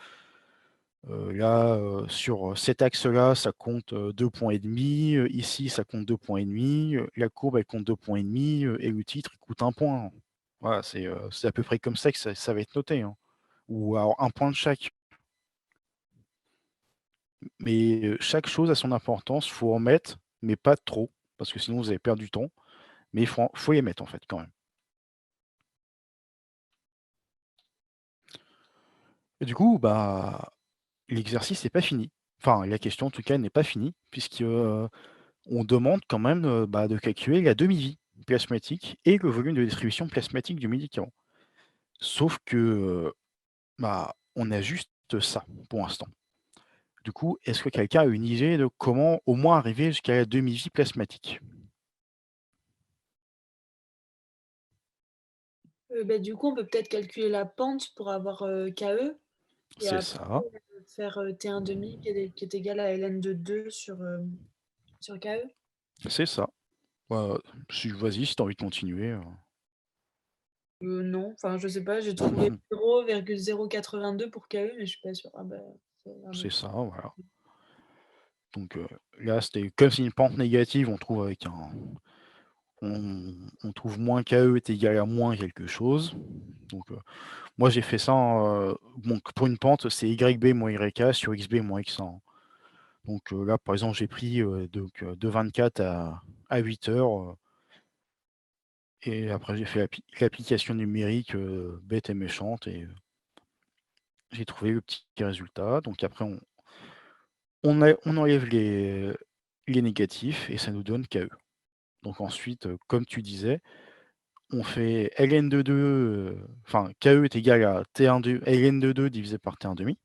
là, sur cet axe-là, ça compte 2 points et demi. Ici, ça compte 2 points et demi. La courbe, elle compte 2 points et demi. Et le titre, il coûte 1 point. Voilà, c'est à peu près comme ça que ça va être noté, hein. Ou alors 1 point de chaque. Mais chaque chose a son importance. Il faut en mettre, mais pas trop, parce que sinon, vous allez perdre du temps. Mais il faut les mettre, en fait, quand même. Et du coup, bah, l'exercice n'est pas fini. Enfin, la question, en tout cas, n'est pas finie, puisque on demande quand même de calculer la demi-vie plasmatique et le volume de distribution plasmatique du médicament. Sauf que on a juste ça pour l'instant. Du coup, est-ce que quelqu'un a une idée de comment au moins arriver jusqu'à la demi-vie plasmatique? Du coup, on peut peut-être calculer la pente pour avoir KE et C'est après ça, faire T1,5 qui est égal à ln de 2 sur KE. c'est ça. Vas-y, si tu as envie de continuer. Non, enfin, je sais pas, j'ai trouvé 0,082 pour KE, mais je suis pas sûre. Ah bah, C'est ça, voilà. Donc là, c'était comme si une pente négative, on trouve avec on trouve moins KE est égal à moins quelque chose. Donc moi j'ai fait ça pour une pente, c'est YB moins YK sur XB moins X1. Donc là, par exemple, j'ai pris de 24 à 8 heures. Et après, j'ai fait l'application numérique bête et méchante et j'ai trouvé le petit résultat. Donc après, on enlève les négatifs et ça nous donne KE. Donc ensuite, comme tu disais, on fait ln de 2, enfin KE est égal à ln de 2 divisé par T1,5,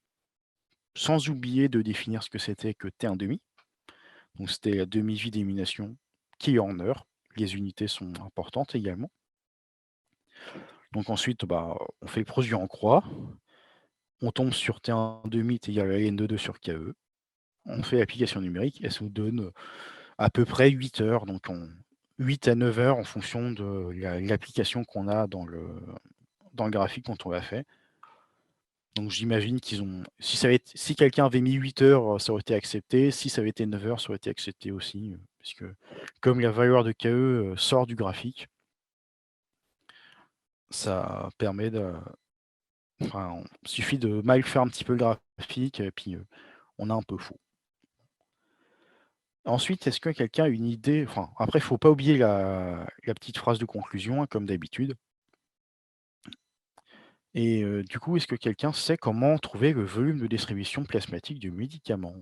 sans oublier de définir ce que c'était que T1,5. Donc c'était la demi-vie d'élimination qui est en heures. Les unités sont importantes également. Donc ensuite, on fait le produit en croix. On tombe sur T1,5 est égal à ln de 2 sur KE. On fait l'application numérique et ça nous donne à peu près 8 heures. Donc 8 à 9 heures en fonction de l'application qu'on a dans le graphique quand on l'a fait. Donc j'imagine qu'ils ont. Si quelqu'un avait mis 8 heures, ça aurait été accepté. Si ça avait été 9 heures, ça aurait été accepté aussi. Puisque comme la valeur de KE sort du graphique, ça permet de. Enfin, il suffit de mal faire un petit peu le graphique et puis on a un peu faux. Ensuite, est-ce que quelqu'un a une idée? Enfin, après, il ne faut pas oublier la petite phrase de conclusion, hein, comme d'habitude. Et du coup, est-ce que quelqu'un sait comment trouver le volume de distribution plasmatique du médicament?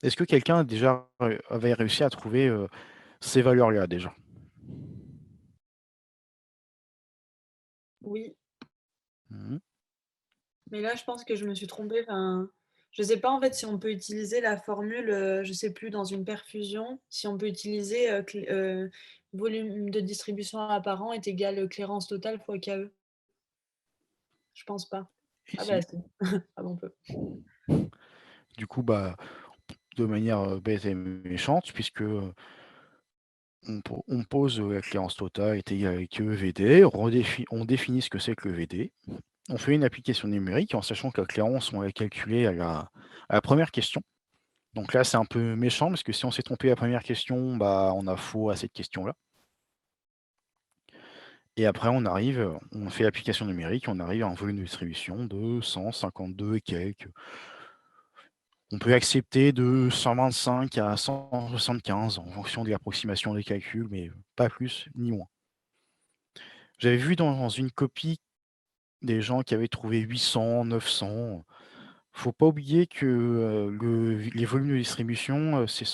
Est-ce que quelqu'un avait réussi à trouver ces valeurs-là déjà? Oui, Mmh. mais là, je pense que je me suis trompée. Enfin, je ne sais pas en fait si on peut utiliser la formule, je ne sais plus, dans une perfusion, si on peut utiliser volume de distribution apparent est égal clairance totale fois KE. Je pense pas. Et Ah bah si. si. Ah bon, on peut. Du coup, de manière bête et méchante, puisque on pose la clairance totale est égale à VD, on définit ce que c'est que le VD, on fait une application numérique en sachant que la clairance, on l'a calculée à la première question. Donc là, c'est un peu méchant parce que si on s'est trompé à la première question, on a faux à cette question-là. Et après, on fait l'application numérique, on arrive à un volume de distribution de 152 et quelques. On peut accepter de 125 à 175 en fonction de l'approximation des calculs, mais pas plus ni moins. J'avais vu dans une copie des gens qui avaient trouvé 800, 900. Faut pas oublier que les volumes de distribution, c'est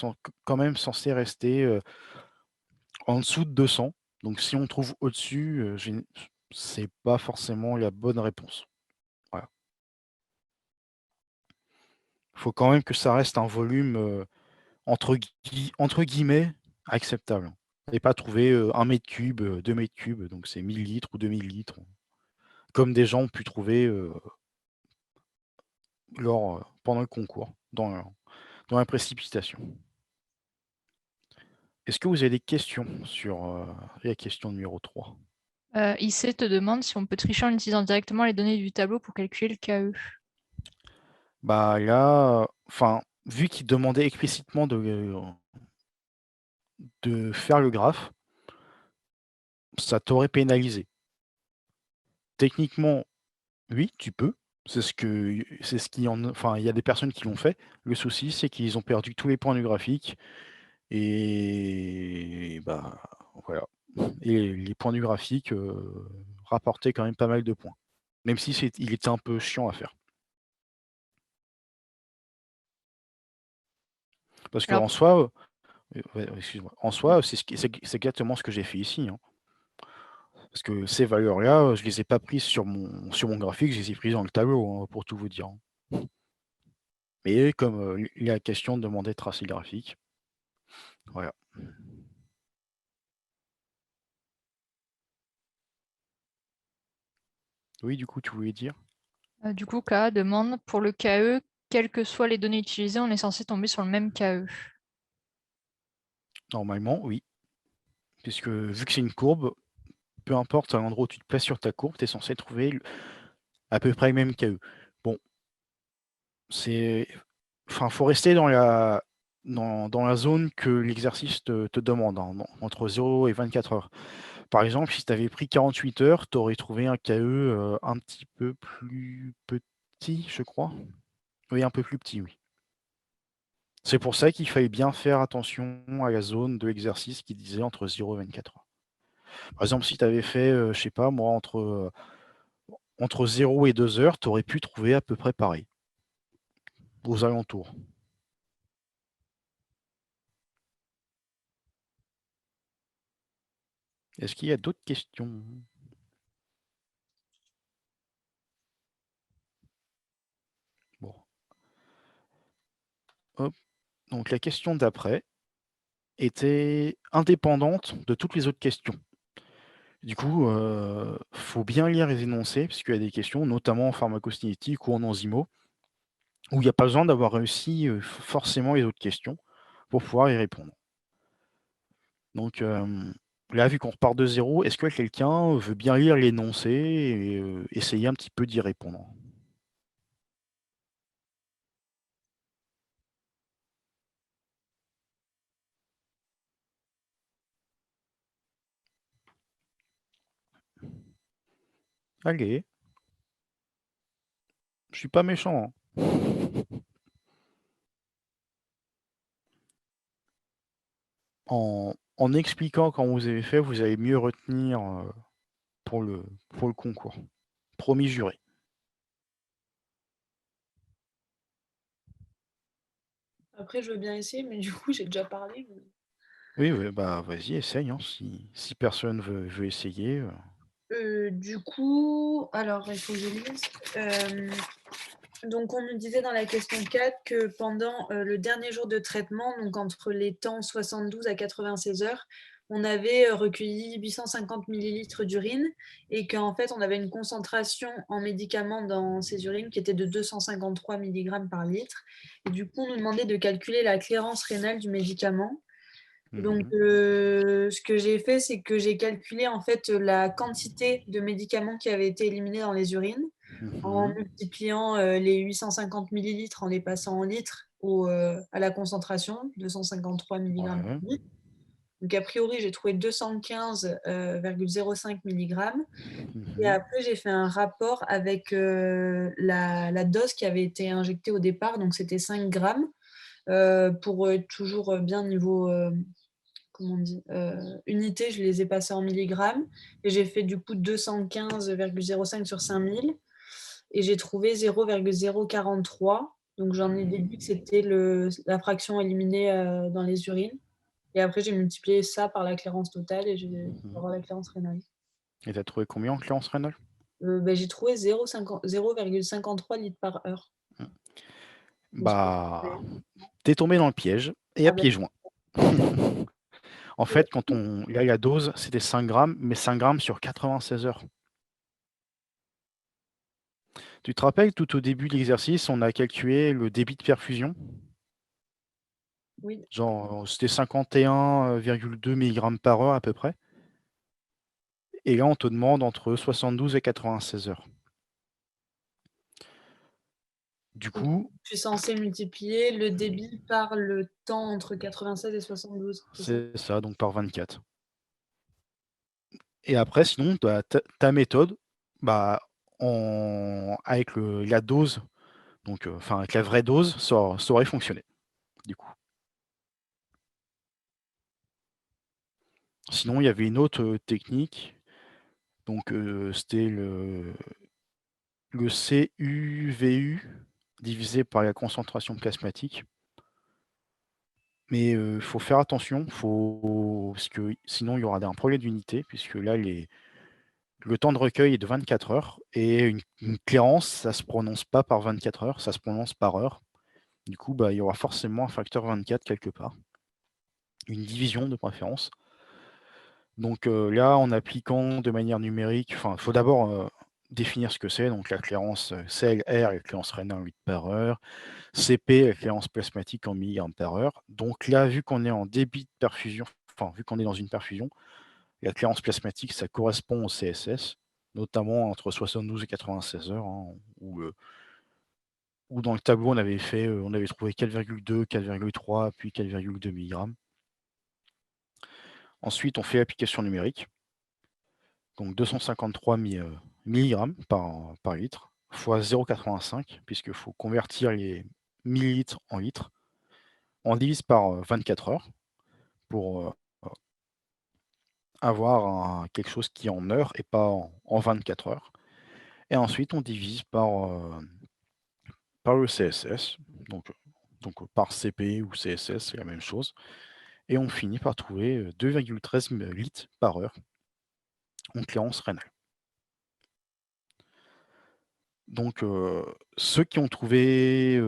quand même censé rester en dessous de 200. Donc si on trouve au-dessus, c'est pas forcément la bonne réponse. Voilà. Faut quand même que ça reste un volume entre guillemets acceptable. Et pas trouver 1 mètre cube, 2 mètres cubes, donc c'est 1000 litres ou 2000 litres, comme des gens ont pu trouver pendant le concours, dans la précipitation. Est-ce que vous avez des questions sur la question numéro 3? IC te demande si on peut tricher en utilisant directement les données du tableau pour calculer le KE. Là, vu qu'il demandait explicitement de faire le graphe, ça t'aurait pénalisé. Techniquement, oui, tu peux. C'est ce il y a des personnes qui l'ont fait. Le souci, c'est qu'ils ont perdu tous les points du graphique et voilà. Et les points du graphique rapportaient quand même pas mal de points, même si il était un peu chiant à faire. Parce Alors, qu'en soi, ouais, excuse-moi, en soi, c'est exactement ce que j'ai fait ici, hein. Parce que ces valeurs-là, je les ai pas prises sur mon graphique, je les ai prises dans le tableau, hein, pour tout vous dire, hein. Mais comme la question demandait tracé graphique, voilà. Oui, du coup, tu voulais dire? du coup, KA demande pour le KE, quelles que soient les données utilisées, on est censé tomber sur le même KE. Normalement, oui. Puisque vu que c'est une courbe, peu importe à l'endroit où tu te places sur ta courbe, tu es censé trouver à peu près le même KE. Bon, faut rester dans dans la zone que l'exercice te demande, hein, entre 0 et 24 heures. Par exemple, si tu avais pris 48 heures, tu aurais trouvé un KE un petit peu plus petit, je crois. Oui, un peu plus petit, oui. C'est pour ça qu'il fallait bien faire attention à la zone de l'exercice qui disait entre 0 et 24 heures. Par exemple, si tu avais fait, je sais pas moi, entre 0 et 2 heures, tu aurais pu trouver à peu près pareil, aux alentours. Est-ce qu'il y a d'autres questions? Bon. Hop. Donc la question d'après était indépendante de toutes les autres questions. Du coup, faut bien lire les énoncés, puisqu'il y a des questions, notamment en pharmacocinétique ou en enzymo, où il n'y a pas besoin d'avoir réussi forcément les autres questions pour pouvoir y répondre. Donc là, vu qu'on repart de zéro, est-ce que quelqu'un veut bien lire l'énoncé et essayer un petit peu d'y répondre? Allez, je suis pas méchant, hein. En expliquant quand vous avez fait, vous allez mieux retenir pour le concours. Promis juré. Après, je veux bien essayer, mais du coup, j'ai déjà parlé. Oui, bah vas-y, essaye, hein, si personne veut essayer. Du coup, alors, il faut que je lise. Donc, on nous disait dans la question 4 que pendant le dernier jour de traitement, donc entre les temps 72 à 96 heures, on avait recueilli 850 millilitres d'urine et qu'en fait, on avait une concentration en médicaments dans ces urines qui était de 253 mg par litre. Et du coup, on nous demandait de calculer la clairance rénale du médicament. Donc, ce que j'ai fait, c'est que j'ai calculé en fait la quantité de médicaments qui avaient été éliminés dans les urines en multipliant les 850 millilitres en les passant en litres à la concentration, 253 mg par Ouais. litre. Donc, a priori, j'ai trouvé 215,05 mg. Et après, j'ai fait un rapport avec la dose qui avait été injectée au départ. Donc, c'était 5 grammes pour être toujours bien niveau comment on dit, unités, je les ai passées en milligrammes. Et j'ai fait du coup 215,05 sur 5000. Et j'ai trouvé 0,043. Donc j'en ai déduit que c'était la fraction éliminée dans les urines. Et après, j'ai multiplié ça par la clairance totale et j'ai avoir la clairance rénale. Et t'as trouvé combien en clairance rénale? J'ai trouvé 0,53 litres par heure. Bah, t'es tombé dans le piège et à Ah ben, pieds joints. En fait, quand là, la dose, c'était 5 grammes, mais 5 grammes sur 96 heures. Tu te rappelles, tout au début de l'exercice, on a calculé le débit de perfusion? oui. Genre, c'était 51,2 mg par heure à peu près. Et là, on te demande entre 72 et 96 heures. Du coup, Je suis censée multiplier le débit par le temps entre 96 et 72. c'est ça, donc par 24. Et après, sinon, ta méthode, bah, avec la dose, donc enfin avec la vraie dose, ça aurait fonctionné, du coup. Sinon, il y avait une autre technique, donc c'était le CUVU divisé par la concentration plasmatique. Mais il faut faire attention, parce que sinon il y aura un problème d'unité, puisque là, le temps de recueil est de 24 heures, et une clairance, ça ne se prononce pas par 24 heures, ça se prononce par heure. Du coup, bah, il y aura forcément un facteur 24 quelque part, une division de préférence. Donc là, en appliquant de manière numérique, il faut d'abord définir ce que c'est. Donc la clairance CLR, la clairance rénale en litres par heure, CP, la clairance plasmatique en milligrammes par heure. Donc là, vu qu'on est en débit de perfusion, enfin vu qu'on est dans une perfusion, la clairance plasmatique, ça correspond au CSS, notamment entre 72 et 96 heures, hein, où où dans le tableau, on avait trouvé 4,2, 4,3, puis 4,2 mg. Ensuite, on fait l'application numérique. Donc 253 mg par litre, fois 0,85, puisqu'il faut convertir les millilitres en litres. On divise par 24 heures pour avoir quelque chose qui est en heures et pas en 24 heures. Et ensuite, on divise par le CSS, donc par CP ou CSS, c'est la même chose. Et on finit par trouver 2,13 litres par heure en clairance rénale. Donc, ceux qui ont trouvé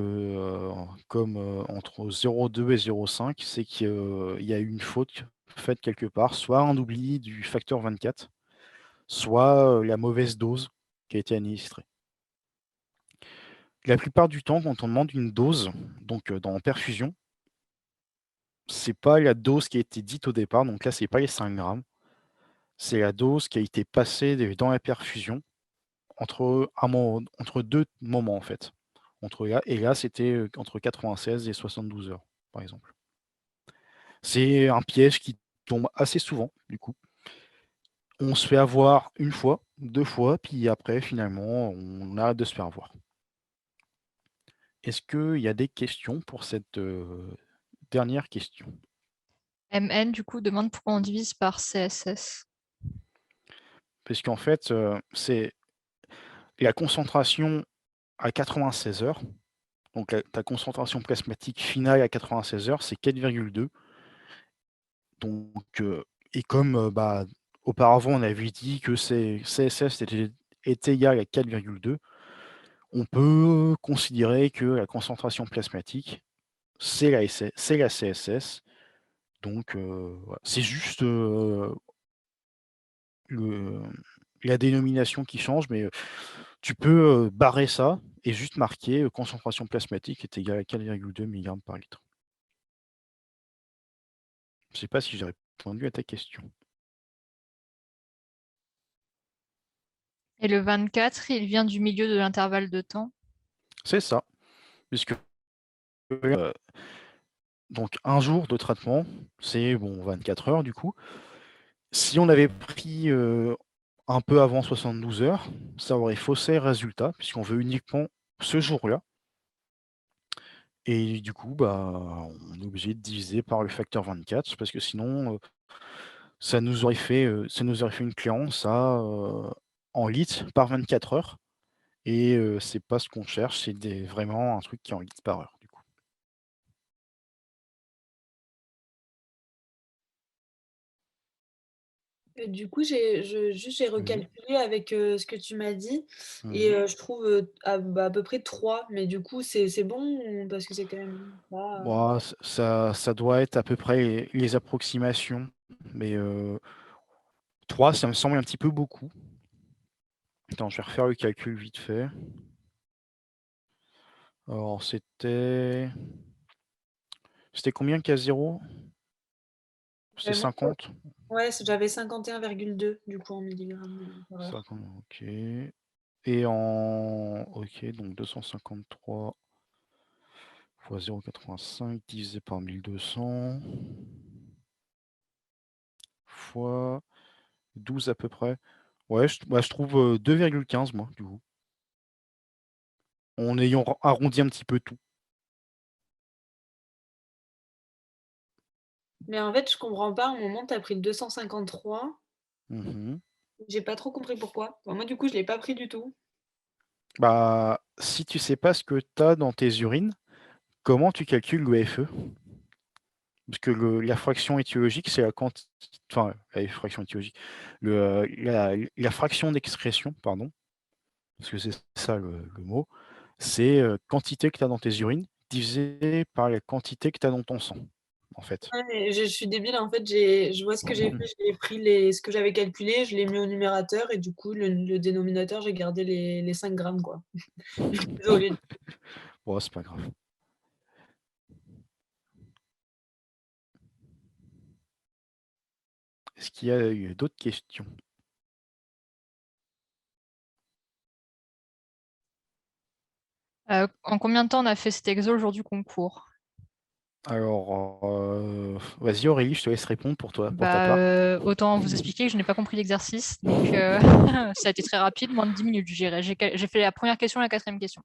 comme entre 0,2 et 0,5, c'est qu'il y a eu une faute faite quelque part, soit un oubli du facteur 24, soit la mauvaise dose qui a été administrée. La plupart du temps, quand on demande une dose, donc dans perfusion, c'est pas la dose qui a été dite au départ, donc là, c'est pas les 5 grammes, c'est la dose qui a été passée dans la perfusion entre deux moments, en fait. Et là, c'était entre 96 et 72 heures, par exemple. C'est un piège qui tombe assez souvent, du coup. On se fait avoir une fois, 2 fois, puis après, finalement, on arrête de se faire avoir. Est-ce qu'il y a des questions pour cette dernière question? MN, du coup, demande pourquoi on divise par CSS. Parce qu'en fait, c'est la concentration à 96 heures. Donc ta concentration plasmatique finale à 96 heures, c'est 4,2. Donc, et comme auparavant, on avait dit que CSS était égal à 4,2, on peut considérer que la concentration plasmatique, c'est la CSS. Donc, voilà. C'est juste la dénomination qui change, mais tu peux barrer ça et juste marquer concentration plasmatique est égale à 4,2 mg par litre. Je ne sais pas si j'ai répondu à ta question. Et le 24, il vient du milieu de l'intervalle de temps. C'est ça, puisque donc un jour de traitement, c'est 24 heures du coup. Si on avait pris un peu avant 72 heures, ça aurait faussé le résultat, puisqu'on veut uniquement ce jour-là. Et du coup, on est obligé de diviser par le facteur 24, parce que sinon, ça nous aurait fait une clairance en litres par 24 heures. Et c'est pas ce qu'on cherche, c'est vraiment un truc qui est en litres par heure, du coup. Du coup, j'ai recalculé avec ce que tu m'as dit et je trouve à peu près 3, mais du coup, c'est bon parce que c'est quand même pas... Ça doit être à peu près les approximations, mais 3, ça me semble un petit peu beaucoup. Attends, je vais refaire le calcul vite fait. Alors, c'était combien K0? C'était 50? Ouais, j'avais 51,2 du coup en milligrammes par heure. 50, ok. Et ok, donc 253 fois 0,85 divisé par 1200 fois 12 à peu près. Ouais, je trouve 2,15 moi, du coup. En ayant arrondi un petit peu tout. Mais en fait, je comprends pas, à un moment, tu as pris le 253. Mhm. J'ai pas trop compris pourquoi. Moi, du coup, je l'ai pas pris du tout. Si tu sais pas ce que tu as dans tes urines, comment tu calcules le FE? Parce que la fraction étiologique, c'est la quantité. Enfin, la fraction étiologique. La fraction d'excrétion, pardon, parce que c'est ça le mot, c'est quantité que tu as dans tes urines divisé par la quantité que tu as dans ton sang, en fait. Ouais, mais je suis débile, en fait, je vois ce que j'ai fait, j'ai pris ce que j'avais calculé, je l'ai mis au numérateur et du coup, le dénominateur, j'ai gardé les 5 grammes, quoi. Désolée. Bon, c'est pas grave. Est-ce qu'il y a eu d'autres questions? En combien de temps on a fait cet exo le jour du concours? Alors, vas-y Aurélie, je te laisse répondre pour toi, pour ta part. Autant vous expliquer que je n'ai pas compris l'exercice. Donc, ça a été très rapide, moins de 10 minutes, je dirais. J'ai fait la première question et la 4e question.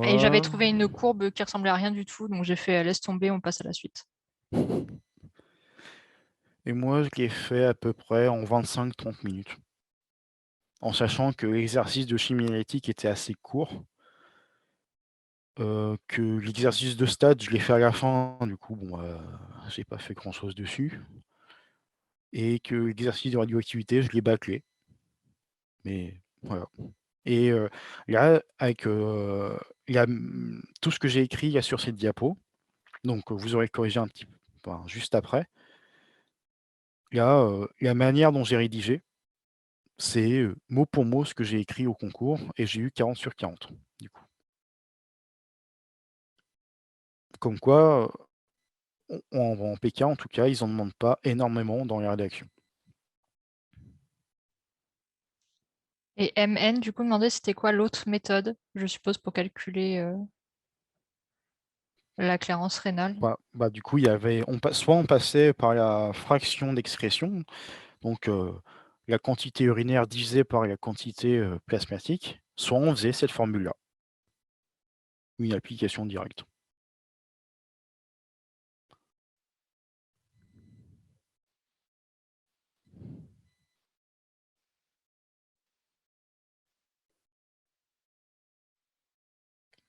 Et j'avais Moi, trouvé une courbe qui ressemblait à rien du tout. Donc, j'ai fait laisse tomber, on passe à la suite. et moi, je l'ai fait à peu près en 25-30 minutes. En sachant que l'exercice de chimie analytique était assez court. Que l'exercice de stade, je l'ai fait à la fin, du coup, bon, j'ai pas fait grand-chose dessus. Et que l'exercice de radioactivité, je l'ai bâclé. Mais voilà. Et là, avec tout ce que j'ai écrit, il y a sur cette diapo. Donc, vous aurez corrigé un petit peu juste après. Là, la manière dont j'ai rédigé, c'est mot pour mot ce que j'ai écrit au concours et j'ai eu 40 sur 40, du coup. Comme quoi, en PK, en tout cas, ils n'en demandent pas énormément dans les rédactions. Et MN, du coup, demandait c'était quoi l'autre méthode, je suppose, pour calculer la clairance rénale. Du coup, il y avait, soit on passait par la fraction d'excrétion, donc la quantité urinaire divisée par la quantité plasmatique, soit on faisait cette formule-là. Une application directe.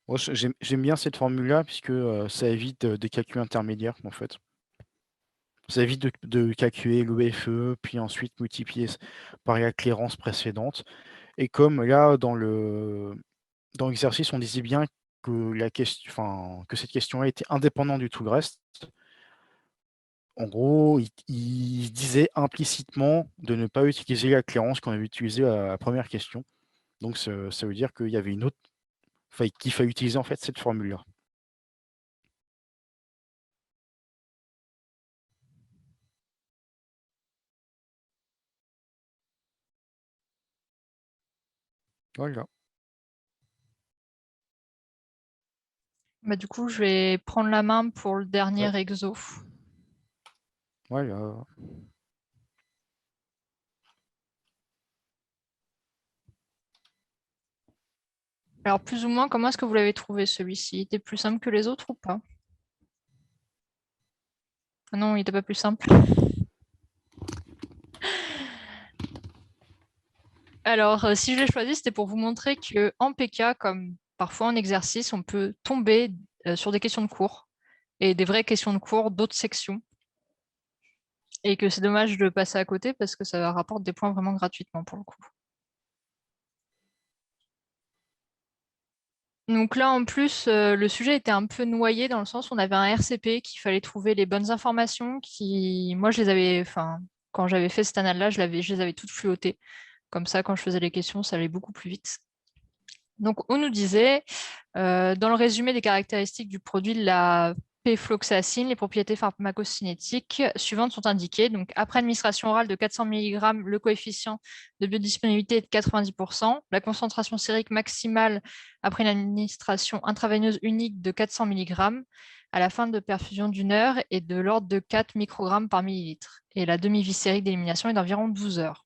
Moi, j'aime bien cette formule-là puisque ça évite des calculs intermédiaires, en fait. Ça évite de calculer l'OFE, puis ensuite multiplier par la clairance précédente. Et comme là, dans l'exercice, on disait bien que que cette question-là était indépendante du tout le reste. En gros, il disait implicitement de ne pas utiliser la clairance qu'on avait utilisée à la première question. Donc ça veut dire qu'il y avait qu'il fallait utiliser en fait cette formule-là. Voilà. Du coup, je vais prendre la main pour le dernier Ouais. exo. Voilà. Alors, plus ou moins, comment est-ce que vous l'avez trouvé celui-ci? Il était plus simple que les autres ou pas? Ah non, il n'était pas plus simple. Alors, si je l'ai choisi, c'était pour vous montrer qu'en PK, comme parfois en exercice, on peut tomber sur des questions de cours et des vraies questions de cours d'autres sections. Et que c'est dommage de passer à côté parce que ça rapporte des points vraiment gratuitement pour le coup. Donc là, en plus, le sujet était un peu noyé dans le sens où on avait un RCP qu'il fallait trouver les bonnes informations moi, je les avais, quand j'avais fait cette annale-là, je les avais toutes flottées. Comme ça, quand je faisais les questions, ça allait beaucoup plus vite. Donc, on nous disait, dans le résumé des caractéristiques du produit de la péfloxacine, les propriétés pharmacocinétiques suivantes sont indiquées. Donc, après administration orale de 400 mg, le coefficient de biodisponibilité est de 90%. La concentration sérique maximale après une administration intraveineuse unique de 400 mg à la fin de perfusion d'1 heure est de l'ordre de 4 microgrammes par millilitre. Et la demi-vie sérique d'élimination est d'environ 12 heures.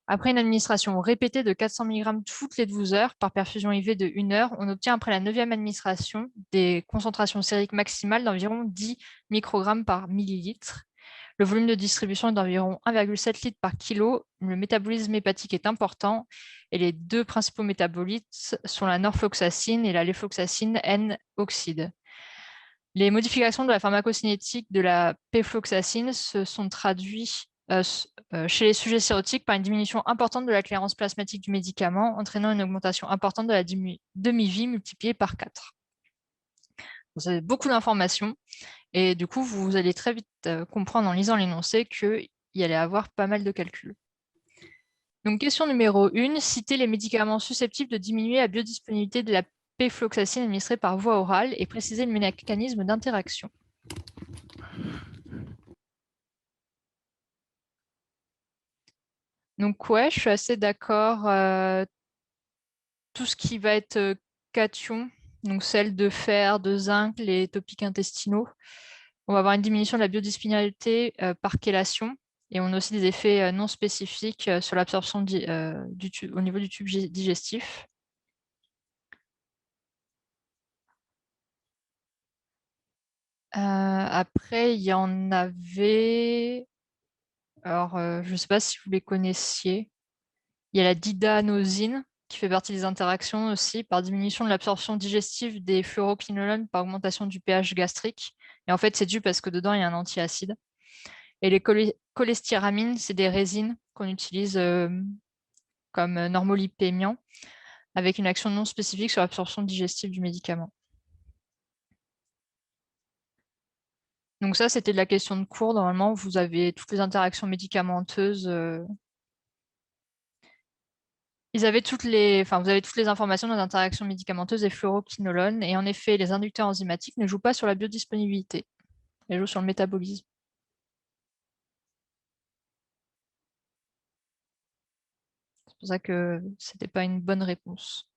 Après une administration répétée de 400 mg toutes les 12 heures par perfusion IV de 1 heure, on obtient après la 9e administration des concentrations sériques maximales d'environ 10 microgrammes par millilitre. Le volume de distribution est d'environ 1,7 litres par kilo. Le métabolisme hépatique est important et les deux principaux métabolites sont la norfloxacine et la léfloxacine N-oxyde. Les modifications de la pharmacocinétique de la péfloxacine se sont traduites chez les sujets sérotiques par une diminution importante de la clairance plasmatique du médicament, entraînant une augmentation importante de la demi-vie multipliée par 4. Vous avez beaucoup d'informations et du coup, vous allez très vite comprendre en lisant l'énoncé qu'il y allait avoir pas mal de calculs. Donc, question numéro 1, citer les médicaments susceptibles de diminuer la biodisponibilité de la péfloxacine administrée par voie orale et préciser le mécanisme d'interaction. Donc ouais, je suis assez d'accord. tout ce qui va être cation, donc celle de fer, de zinc, les topiques intestinaux, on va avoir une diminution de la biodisponibilité par chélation. Et on a aussi des effets non spécifiques sur l'absorption au niveau du tube digestif. Après, il y en avait. Alors, je ne sais pas si vous les connaissiez. Il y a la didanosine qui fait partie des interactions aussi par diminution de l'absorption digestive des fluoroquinolones par augmentation du pH gastrique. Et en fait, c'est dû parce que dedans, il y a un antiacide. Et les cholestéramines, c'est des résines qu'on utilise comme normolipémiant avec une action non spécifique sur l'absorption digestive du médicament. Donc ça, c'était de la question de cours. Normalement, vous avez toutes les interactions médicamenteuses. Vous avez toutes les informations dans les interactions médicamenteuses et fluoroquinolones. Et en effet, les inducteurs enzymatiques ne jouent pas sur la biodisponibilité. Ils jouent sur le métabolisme. C'est pour ça que ce n'était pas une bonne réponse.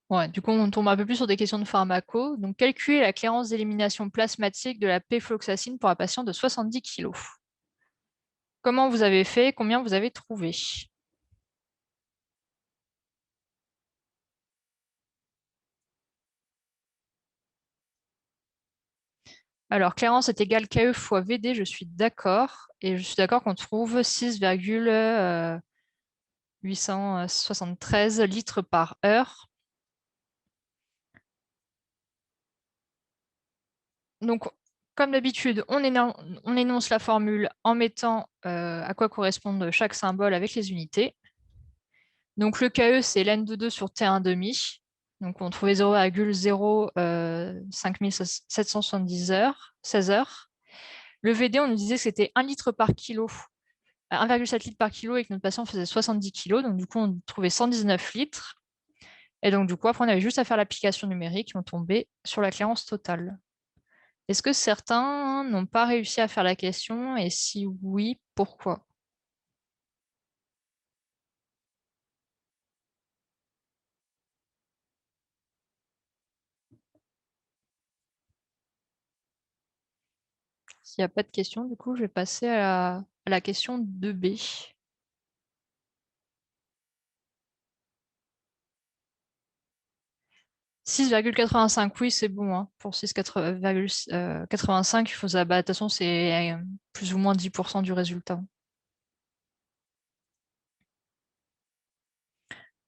Ouais, du coup, on tombe un peu plus sur des questions de pharmaco. Donc, calculer la clairance d'élimination plasmatique de la pefloxacine pour un patient de 70 kg. Comment vous avez fait? Combien vous avez trouvé? Alors, clairance est égal KE fois VD, je suis d'accord. Et je suis d'accord qu'on trouve 6,873 litres par heure. Donc, comme d'habitude, on énonce la formule en mettant à quoi correspondent chaque symbole avec les unités. Donc, le KE, c'est ln de 2 sur T1,5. Donc, on trouvait 0,05770 heures, 16 heures. Le VD, on nous disait que c'était 1 litre par kilo, 1,7 litre par kilo et que notre patient faisait 70 kg. Donc, du coup, on trouvait 119 litres. Et donc, du coup, après, on avait juste à faire l'application numérique et on tombait sur la clairance totale. Est-ce que certains n'ont pas réussi à faire la question? Et si oui, pourquoi? S'il n'y a pas de question, du coup, je vais passer à la question 2B. 6,85, oui, c'est bon. Hein. Pour 6,85, il faut ça. Bah, de toute façon, c'est plus ou moins 10% du résultat.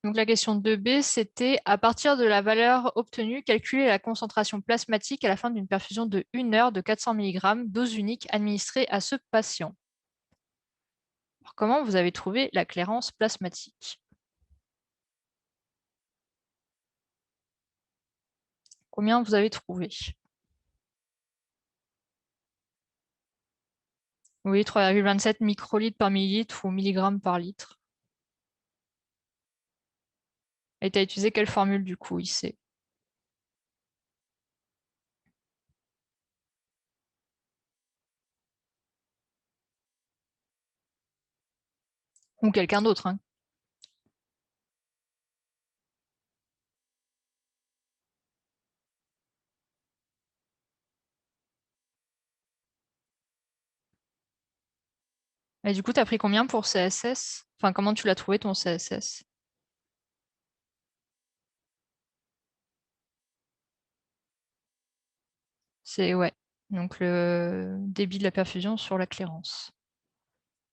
Donc la question 2B, c'était à partir de la valeur obtenue, calculer la concentration plasmatique à la fin d'une perfusion de 1 heure de 400 mg, dose unique administrée à ce patient. Alors, comment vous avez trouvé la clairance plasmatique? Combien vous avez trouvé? Oui, 3,27 microlitres par millilitre ou milligrammes par litre. Et tu as utilisé quelle formule du coup, IC? Ou quelqu'un d'autre, hein. Et du coup, tu as pris combien pour CSS? Enfin, comment tu l'as trouvé ton CSS? C'est ouais. Donc le débit de la perfusion sur la clairance.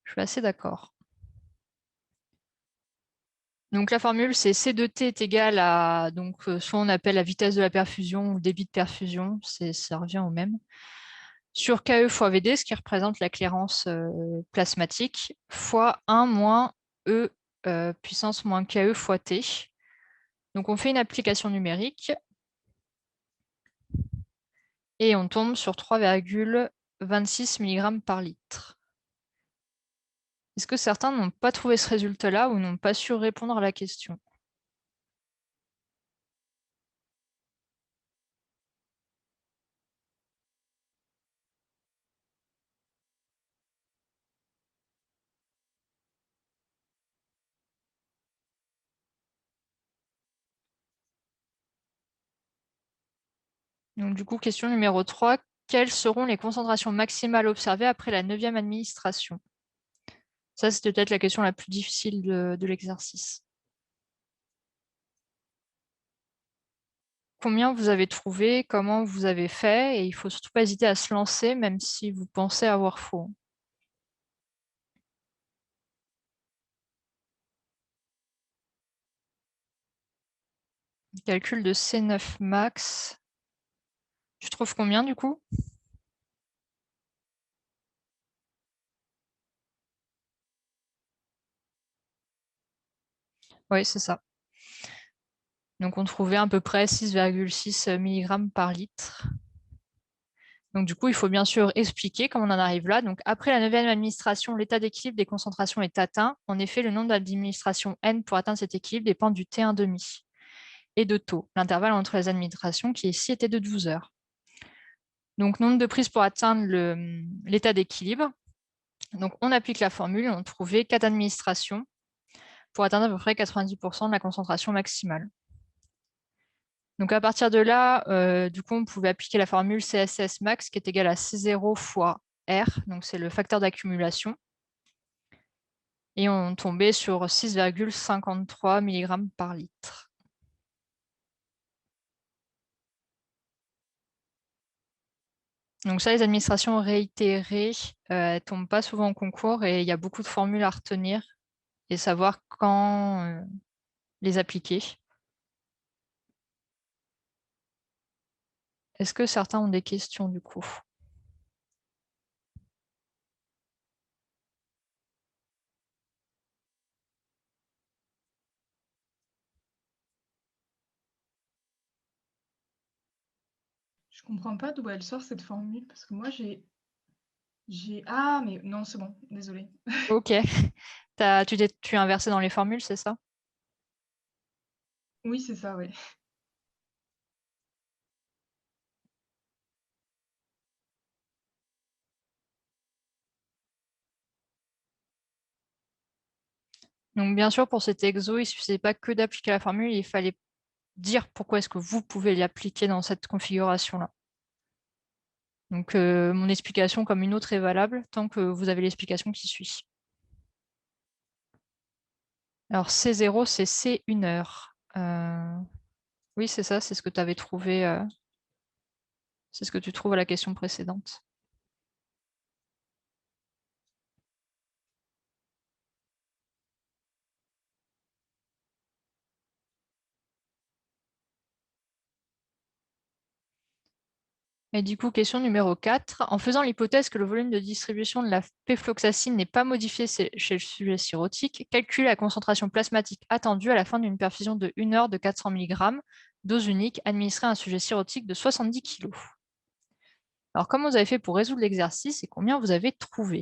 Je suis assez d'accord. Donc la formule, c'est C2T est égal à, donc soit on appelle la vitesse de la perfusion ou débit de perfusion, ça revient au même, sur KE fois VD, ce qui représente la clairance plasmatique, fois 1 moins E puissance moins KE fois T. Donc on fait une application numérique et on tombe sur 3,26 mg par litre. Est-ce que certains n'ont pas trouvé ce résultat-là ou n'ont pas su répondre à la question? Donc, du coup, question numéro 3. Quelles seront les concentrations maximales observées après la 9e administration? Ça, c'était peut-être la question la plus difficile de l'exercice. Combien vous avez trouvé? Comment vous avez fait? Et il ne faut surtout pas hésiter à se lancer, même si vous pensez avoir faux. Calcul de C9 max. Tu trouves combien du coup? Oui, c'est ça. Donc, on trouvait à peu près 6,6 mg par litre. Donc, du coup, il faut bien sûr expliquer comment on en arrive là. Donc, après la 9e administration, l'état d'équilibre des concentrations est atteint. En effet, le nombre d'administrations N pour atteindre cet équilibre dépend du T1,5 et de taux. L'intervalle entre les administrations qui ici était de 12 heures. Donc, nombre de prises pour atteindre l'état d'équilibre. Donc, on applique la formule et on trouvait 4 administrations pour atteindre à peu près 90% de la concentration maximale. Donc, à partir de là, du coup, on pouvait appliquer la formule CSS max qui est égale à C0 fois R. Donc, c'est le facteur d'accumulation. Et on tombait sur 6,53 mg par litre. Donc ça, les administrations réitérées ne tombent pas souvent en concours et il y a beaucoup de formules à retenir et savoir quand les appliquer. Est-ce que certains ont des questions du coup? Je comprends pas d'où elle sort cette formule parce que moi Ah, mais non, c'est bon, désolée. Ok. Tu es inversé dans les formules, c'est ça? Oui, c'est ça, oui. Donc bien sûr, pour cet exo, il ne suffisait pas que d'appliquer la formule, il fallait dire pourquoi est-ce que vous pouvez l'appliquer dans cette configuration-là. Donc mon explication comme une autre est valable tant que vous avez l'explication qui suit. Alors C0, c'est C 1 heure. Oui, c'est ça, c'est ce que tu avais trouvé. C'est ce que tu trouves à la question précédente. Et du coup, question numéro 4. En faisant l'hypothèse que le volume de distribution de la péfloxacine n'est pas modifié chez le sujet cirrhotique, calcule la concentration plasmatique attendue à la fin d'une perfusion de 1 heure de 400 mg, dose unique, administrée à un sujet cirrhotique de 70 kg. Alors, comment vous avez fait pour résoudre l'exercice et combien vous avez trouvé?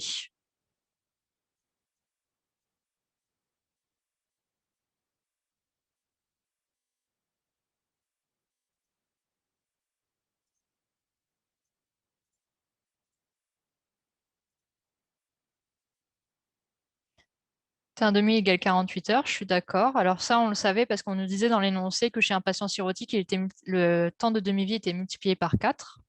T1,5 égale 48 heures, je suis d'accord. Alors ça, on le savait parce qu'on nous disait dans l'énoncé que chez un patient cirrhotique, le temps de demi-vie était multiplié par 4.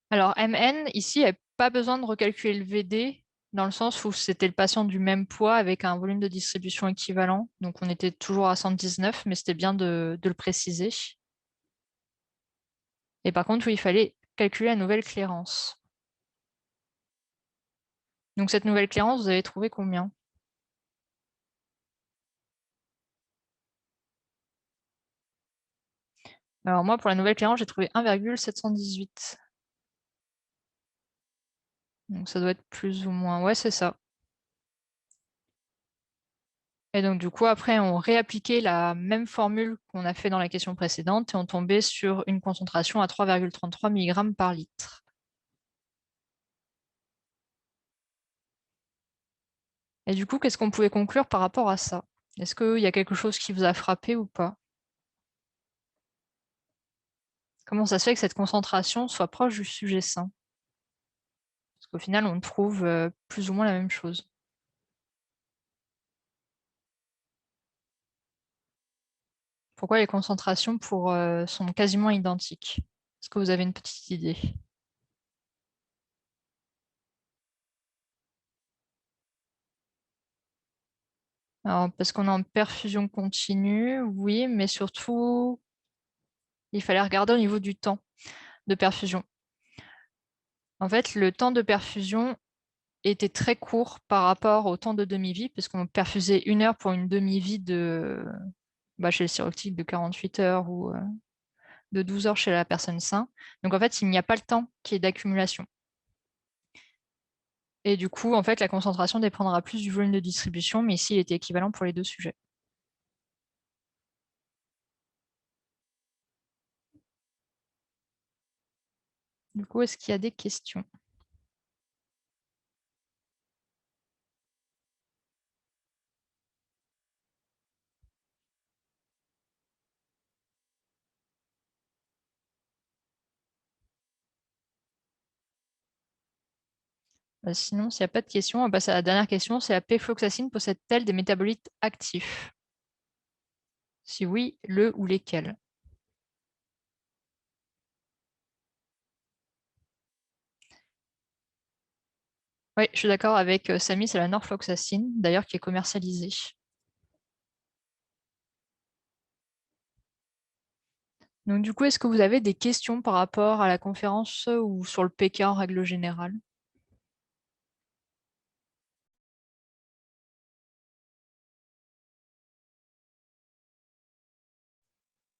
Alors MN, ici, il n'y a pas besoin de recalculer le VD, dans le sens où c'était le patient du même poids avec un volume de distribution équivalent. Donc on était toujours à 119, mais c'était bien de le préciser. Et par contre, oui, il fallait calculer la nouvelle clairance. Donc cette nouvelle clairance, vous avez trouvé combien? Alors moi, pour la nouvelle clairance, j'ai trouvé 1,718. Donc ça doit être plus ou moins. Ouais, c'est ça. Et donc du coup, après, on réappliquait la même formule qu'on a fait dans la question précédente et on tombait sur une concentration à 3,33 mg par litre. Et du coup, qu'est-ce qu'on pouvait conclure par rapport à ça? Est-ce qu'il y a quelque chose qui vous a frappé ou pas? Comment ça se fait que cette concentration soit proche du sujet sain? Est-ce qu'au final, on trouve plus ou moins la même chose. Pourquoi les concentrations sont quasiment identiques? Est-ce que vous avez une petite idée? Alors, parce qu'on est en perfusion continue, oui, mais surtout, il fallait regarder au niveau du temps de perfusion. En fait, le temps de perfusion était très court par rapport au temps de demi-vie, puisqu'on perfusait 1 heure pour une demi-vie chez le sérotype de 48 heures ou de 12 heures chez la personne sain. Donc en fait, il n'y a pas le temps qui est d'accumulation. Et du coup, en fait, la concentration dépendra plus du volume de distribution, mais ici, il était équivalent pour les deux sujets. Du coup, est-ce qu'il y a des questions? Sinon, s'il n'y a pas de questions, on va passer à la dernière question. C'est la péfloxacine possède-t-elle des métabolites actifs? Si oui, le ou lesquels? Oui, je suis d'accord avec Samy, c'est la norfloxacine, d'ailleurs, qui est commercialisée. Donc, du coup, est-ce que vous avez des questions par rapport à la conférence ou sur le PK en règle générale?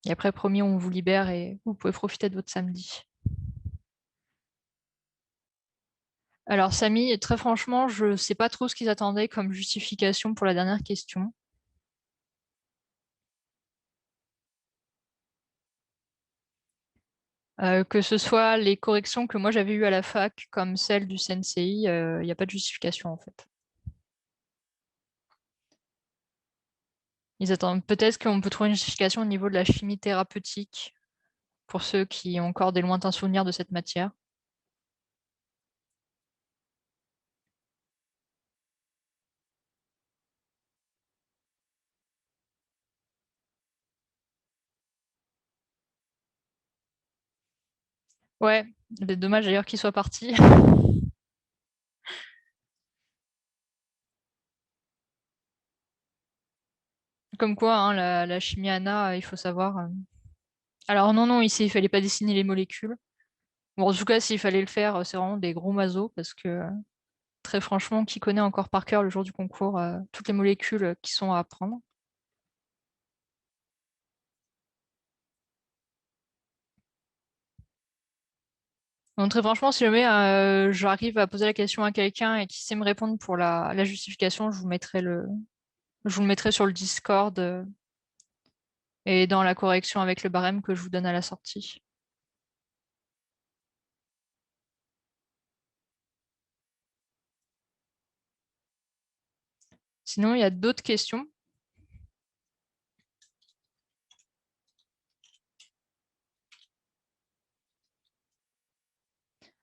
Et après, promis, on vous libère et vous pouvez profiter de votre samedi. Alors, Samy, très franchement, je ne sais pas trop ce qu'ils attendaient comme justification pour la dernière question. Que ce soit les corrections que moi j'avais eues à la fac, comme celle du CNCI, il n'y a pas de justification en fait. Ils attendent peut-être qu'on peut trouver une justification au niveau de la chimie thérapeutique, pour ceux qui ont encore des lointains souvenirs de cette matière. Ouais, c'est dommage d'ailleurs qu'il soit parti. Comme quoi, hein, la chimie ANA, il faut savoir. Alors non, non, ici, il fallait pas dessiner les molécules. Bon, en tout cas, s'il fallait le faire, c'est vraiment des gros mazos, parce que très franchement, qui connaît encore par cœur le jour du concours toutes les molécules qui sont à apprendre? Donc, très franchement, si jamais j'arrive à poser la question à quelqu'un et qui sait me répondre pour la justification, je vous le mettrai sur le Discord et dans la correction avec le barème que je vous donne à la sortie. Sinon, il y a d'autres questions?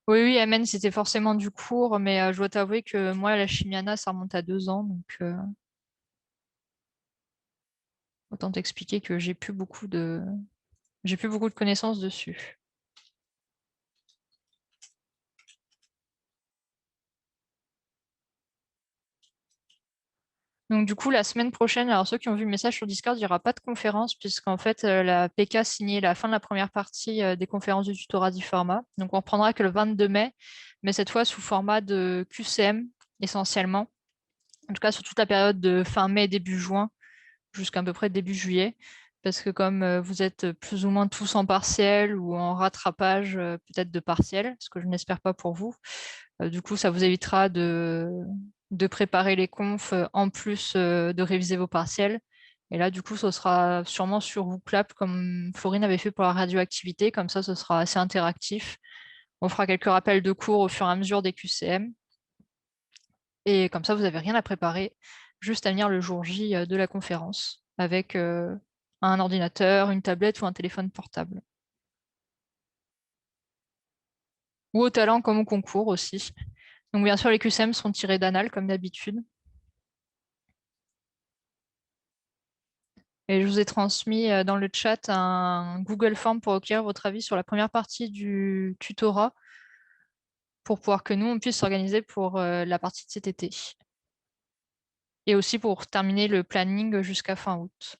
Oui, oui, Amen, c'était forcément du cours, mais je dois t'avouer que moi, la chimiana, ça remonte à 2 ans, donc autant t'expliquer que j'ai plus beaucoup de connaissances dessus. Donc du coup, la semaine prochaine, alors ceux qui ont vu le message sur Discord, il n'y aura pas de conférence puisqu'en fait, la PK a signé la fin de la première partie des conférences du tutorat d'e-format. Donc on reprendra que le 22 mai, mais cette fois sous format de QCM essentiellement. En tout cas, sur toute la période de fin mai, début juin, jusqu'à peu près début juillet. Parce que comme vous êtes plus ou moins tous en partiel ou en rattrapage peut-être de partiel, ce que je n'espère pas pour vous, du coup, ça vous évitera de préparer les confs en plus de réviser vos partiels. Et là, du coup, ce sera sûrement sur WooClap comme Florine avait fait pour la radioactivité. Comme ça, ce sera assez interactif. On fera quelques rappels de cours au fur et à mesure des QCM. Et comme ça, vous n'avez rien à préparer, juste à venir le jour J de la conférence avec un ordinateur, une tablette ou un téléphone portable. Ou au talent comme au concours aussi. Donc bien sûr, les QCM seront tirés d'Anal comme d'habitude. Et je vous ai transmis dans le chat un Google Form pour recueillir votre avis sur la première partie du tutorat pour pouvoir que nous, on puisse s'organiser pour la partie de cet été. Et aussi pour terminer le planning jusqu'à fin août.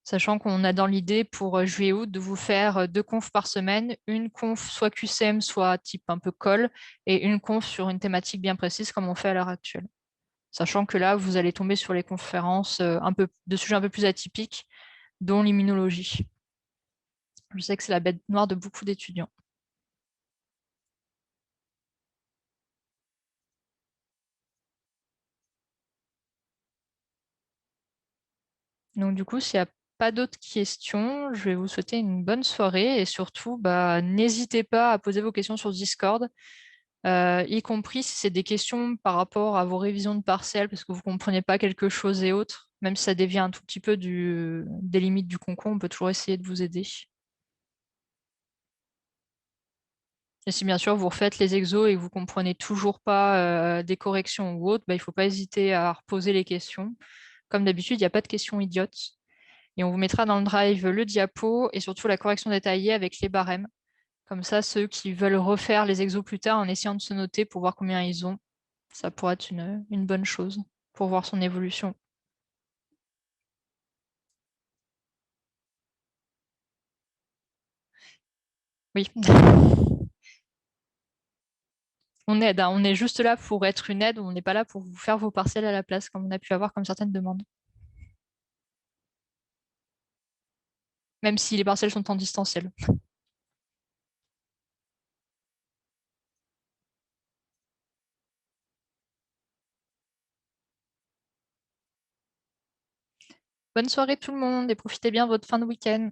Sachant qu'on a dans l'idée pour juillet-août de vous faire 2 confs par semaine, une conf soit QCM, soit type un peu call, et une conf sur une thématique bien précise comme on fait à l'heure actuelle. Sachant que là, vous allez tomber sur les conférences de sujets un peu plus atypiques, dont l'immunologie. Je sais que c'est la bête noire de beaucoup d'étudiants. Donc du coup, s'il n'y a pas d'autres questions, je vais vous souhaiter une bonne soirée et surtout, n'hésitez pas à poser vos questions sur Discord, y compris si c'est des questions par rapport à vos révisions de partiels parce que vous ne comprenez pas quelque chose et autres. Même si ça dévie un tout petit peu des limites du concours, on peut toujours essayer de vous aider. Et si bien sûr vous refaites les exos et que vous ne comprenez toujours pas des corrections ou autres, il ne faut pas hésiter à reposer les questions. Comme d'habitude, il n'y a pas de questions idiotes. Et on vous mettra dans le drive le diapo et surtout la correction détaillée avec les barèmes. Comme ça, ceux qui veulent refaire les exos plus tard en essayant de se noter pour voir combien ils ont, ça pourrait être une bonne chose pour voir son évolution. Oui. On aide, hein. On est juste là pour être une aide, on n'est pas là pour vous faire vos partiels à la place, comme on a pu avoir comme certaines demandes. Même si les partiels sont en distanciel. Bonne soirée tout le monde et profitez bien de votre fin de week-end.